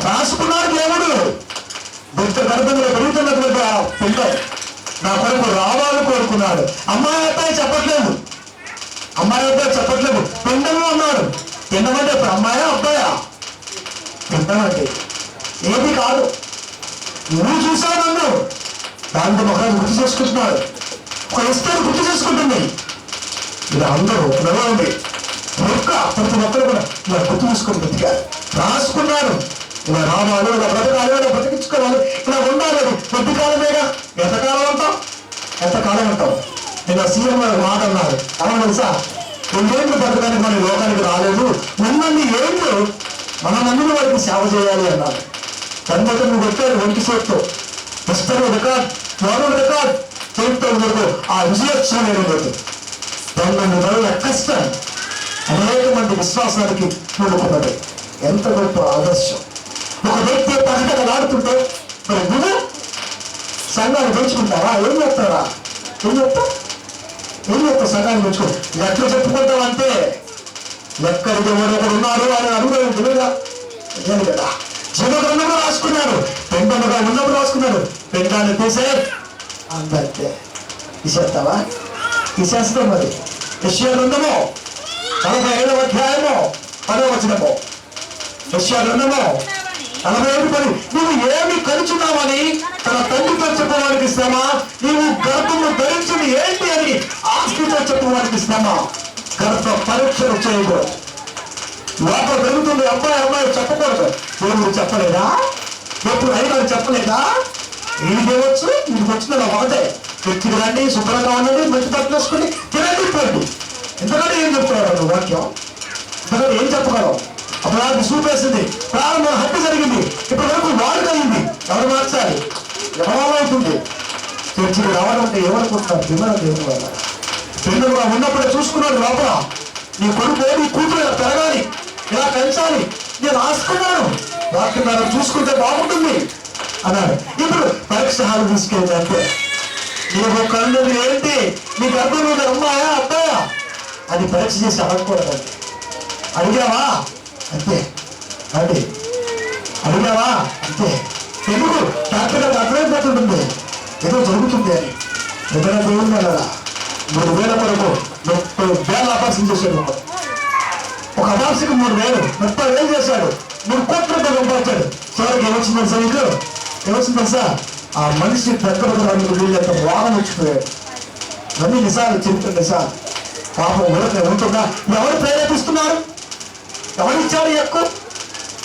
రాసుకున్నాడు దేవుడు. బిడ్డ గర్భంలో పెరుగుతున్నటువంటి ఆ పిల్ల నా కొరకు రావాలని కోరుకున్నాడు. అమ్మాయి అబ్బాయి చెప్పట్లేదు, పిండము అన్నాడు. పిండమంటే అమ్మాయా అబ్బాయా? పిండమంటే ఏది కాదు. నువ్వు చూసావు నన్ను, దాంతో ఒకరోజు గుర్తు చేసుకుంటున్నాడు. ఒక ఇస్తారు గుర్తు చేసుకుంటుంది. ఇలా అందరూ నడవండి ప్రతి ఒక్కరు కూడా ఇలా గుర్తు చేసుకుని బ్రతికారు. రాసుకున్నారు ఇలా రావాలి, ఇలా బ్రతకాలి, ఇలా బ్రతికించుకోవాలి, ఇలా ఉండాలి. కొద్ది కాలమేగా. ఎంతకాలం ఉంటాం? నేను సీఎం గారు మాట అన్నారు. అవును తెలుసా, 2 ఏళ్ళు బ్రతకానికి మన లోకానికి రాలేదు, ఉన్నన్ని ఏళ్ళు మన మందిని వారికి సేవ చేయాలి అన్నారు. తర్వాత నువ్వు పెట్టారు ఒంటి చేతితో పుస్తకం రికార్డ్, మోడల్ రికార్డ్ చేతితో ఉండదు. ఆ విజయోత్సవం ఏమిటి? 9 నెలల కష్టం అనేక మంది విశ్వాసానికి కూడుకున్నది. ఎంత గొప్ప ఆదర్శం. ఒక వ్యక్తి పథకలాడుతుంటే మరి నువ్వు సంఘాన్ని పెంచుకుంటావా? ఏం చెప్తావు? సంఘాన్ని పెంచుకో. ఎట్లా చెప్పుకుంటావు అంటే ఎక్కడికి ఎవరొకడు ఉన్నారు అని అడుగుతాడు తెలియదా కదా. జీవగ్రంథంలో రాసుకున్నాడు, పెండముగా ఉన్నప్పుడు రాసుకున్నాడు. పెండాన్ని తీసే అంతే తీసేస్తావా? తీసేస్తాం. మరి యెషయా గ్రంథము 45వ అధ్యాయము 10వ వచనము. యెషయా గ్రంథము 45:10. నువ్వు ఏమి కలుచున్నావని తన తండ్రితో చెప్పడానికి శ్రమ, నీవు గర్భము ధరించింది ఏంటి అని ఆస్తితో చెప్పడానికి శ్రమ. గర్భ పరీక్షలు చేయకూడదు. లోపల పెరుగుతుంది, అమ్మాయి చెప్పకూడదు. దేవుడు చెప్పలేదా? ఎప్పుడు అయినా చెప్పలేదా? వీడికేవచ్చు, వీడికి వచ్చిన ఒకటే. వ్యక్తికి రండి, శుభ్రంగా ఉండండి, మంచి బట్టలు వేసుకుని తినండి, పోండి. ఎందుకంటే ఏం చెప్తున్నాడు వాక్యం? ఎందుకంటే ఏం చెప్పగలవు? అప్పుడు నాకు చూపేసింది, ప్రారంభం హత్య జరిగింది, ఇప్పటి వరకు వాడుక అయింది. ఎవరు మార్చాలి? ఎవరవుతుంది? చర్చికి రావాలంటే ఎవరుకుంటున్నారు? విమల దేవుడు వల్ల పెళ్ళుగా ఉన్నప్పుడే చూసుకున్నాడు. లోపల నీ కొడుకు నీ కూతురు పెరగాలి, ఇలా పెంచాలి, నేను రాసుకున్నాను, వాక్యం చూసుకుంటే బాగుంటుంది అన్నాడు. ఇప్పుడు పరీక్ష హాలు తీసుకెళ్ళి అంటే నీకు కన్నులు ఏంటి, నీ గర్భంలో అమ్మాయా అబ్బాయా అది పరీక్ష చేసి అడగకూడదండి. అడిగావా అంతే, అది అడిగావా అంతే. ఎందుకు డాక్టర్ గారికి అర్థమైపోతుంటుంది ఏదో జరుగుతుంది అని. ఎదురైనా దేవుడు కదా 3,000 కొరకు 30,000 ఆపరేషన్ చేశాడు. ఒక అమార్సికి 3,000, 30,000 చేశాడు. 3 కోట్ల రూపాయలు సంపాదించాడు. చివరికి ఏమొచ్చింది తెలుసా? నీకు ఏమొచ్చింది తెలుసా? ఆ మనిషి దగ్గర వీళ్ళంత వాహనం వచ్చిపోయాడు. అన్ని నిజాలు చెప్తుంది. నిజాలు పాపం ఉంటుందా? ఎవరు ప్రేరేపిస్తున్నారు? ఎవరిచ్చాడు ఎక్కువ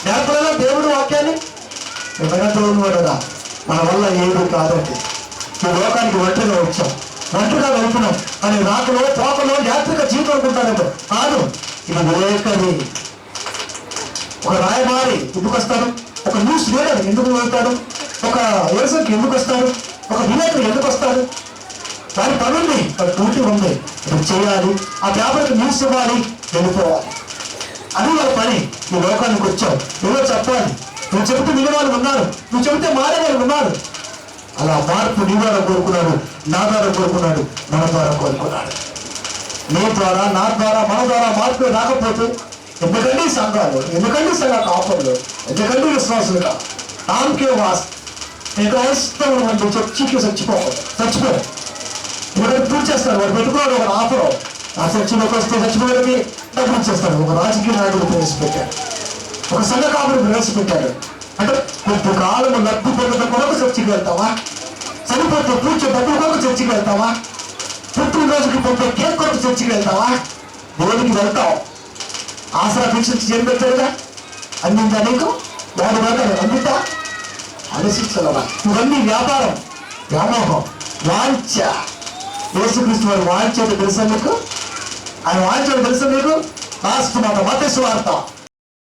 నేర్పలేదా దేవుడు వాక్యాన్ని? ఎవరైనా దేవుడు కదా. మన వల్ల ఏది కాదండి. ఈ లోకానికి ఒంటరిగా వచ్చాం, ఒంటరిగా వెళ్తున్నాం అని రాకలో పోకలో యాత్రిక జీవితం అనుకుంటారంటే కాదు. ఇది విలేకరి, ఒక రాయబారి ఎందుకు వస్తాడు? ఒక న్యూస్ రీడర్ ఎందుకు వెళ్తాడు? ఒక ఏజెంట్ ఎందుకు వస్తాడు? ఒక విలేకరి ఎందుకు వస్తాడు? దాని పని ఉంది, దాని డ్యూటీ ఉంది, ఇది చేయాలి. ఆ పేపర్కి న్యూస్ ఇవ్వాలి, వెళ్ళిపోవాలి. అది వాళ్ళ పని. ఈ లోకానికి వచ్చావు, నువ్వే చెప్పాలి. నువ్వు చెబితే నీ వాళ్ళు ఉన్నారు, నువ్వు చెబితే మారే వాళ్ళు ఉన్నారు. అలా మార్పు నీ ద్వారా కోరుకున్నాడు, నా ద్వారా కోరుకున్నాడు, మన ద్వారా కోరుకున్నాడు. నీ ద్వారా, నా ద్వారా, మన ద్వారా మార్పు రాకపోతే ఎందుకండి సంఘాలు, ఎందుకండి సంఘ కాపులు, ఎందుకండి విశ్వాసులుగా నామకే వాస్ క్రైస్తవులు అంటే చచ్చిపో. ఎందుకంటే పూర్తి చేస్తారు. వాడు పెట్టుకున్నాడు ఒక ఆఫరు, ఆ చర్చిలోకి వస్తే చచ్చిపోయేది డబ్బులు ఇచ్చేస్తాడు. ఒక రాజకీయ నాయకుడు ప్రవేశపెట్టాడు, ఒక సంఘ కాపుడు ప్రవేశపెట్టాడు. అంటే కొద్ది కాలం లబ్ధి పొందడం కొరకు చర్చికి వెళ్తావా? చనిపోతే పూర్తి డబ్బుల కొరకు చర్చికి వెళ్తావా? పుట్టినరోజుకి పొందే కేక్ కొరకు చర్చికి వెళ్తావా? దేవుడికి వెళ్తావు. ఆసరా భిక్షించి ఏం పెట్టాడుగా? అందిందా నీకు? వాడు పెడతాడు, అందిద్దా? ఆలోచించాలవా? ఇవన్నీ వ్యాపారం, వ్యామోహం, వాంఛ. యేసుక్రీస్తు వారు వాంఛ తెలుసా మీకు? ఆయన వాంఛ తెలుసా మీకు? లాస్ట్ మాట మత్తయి సువార్త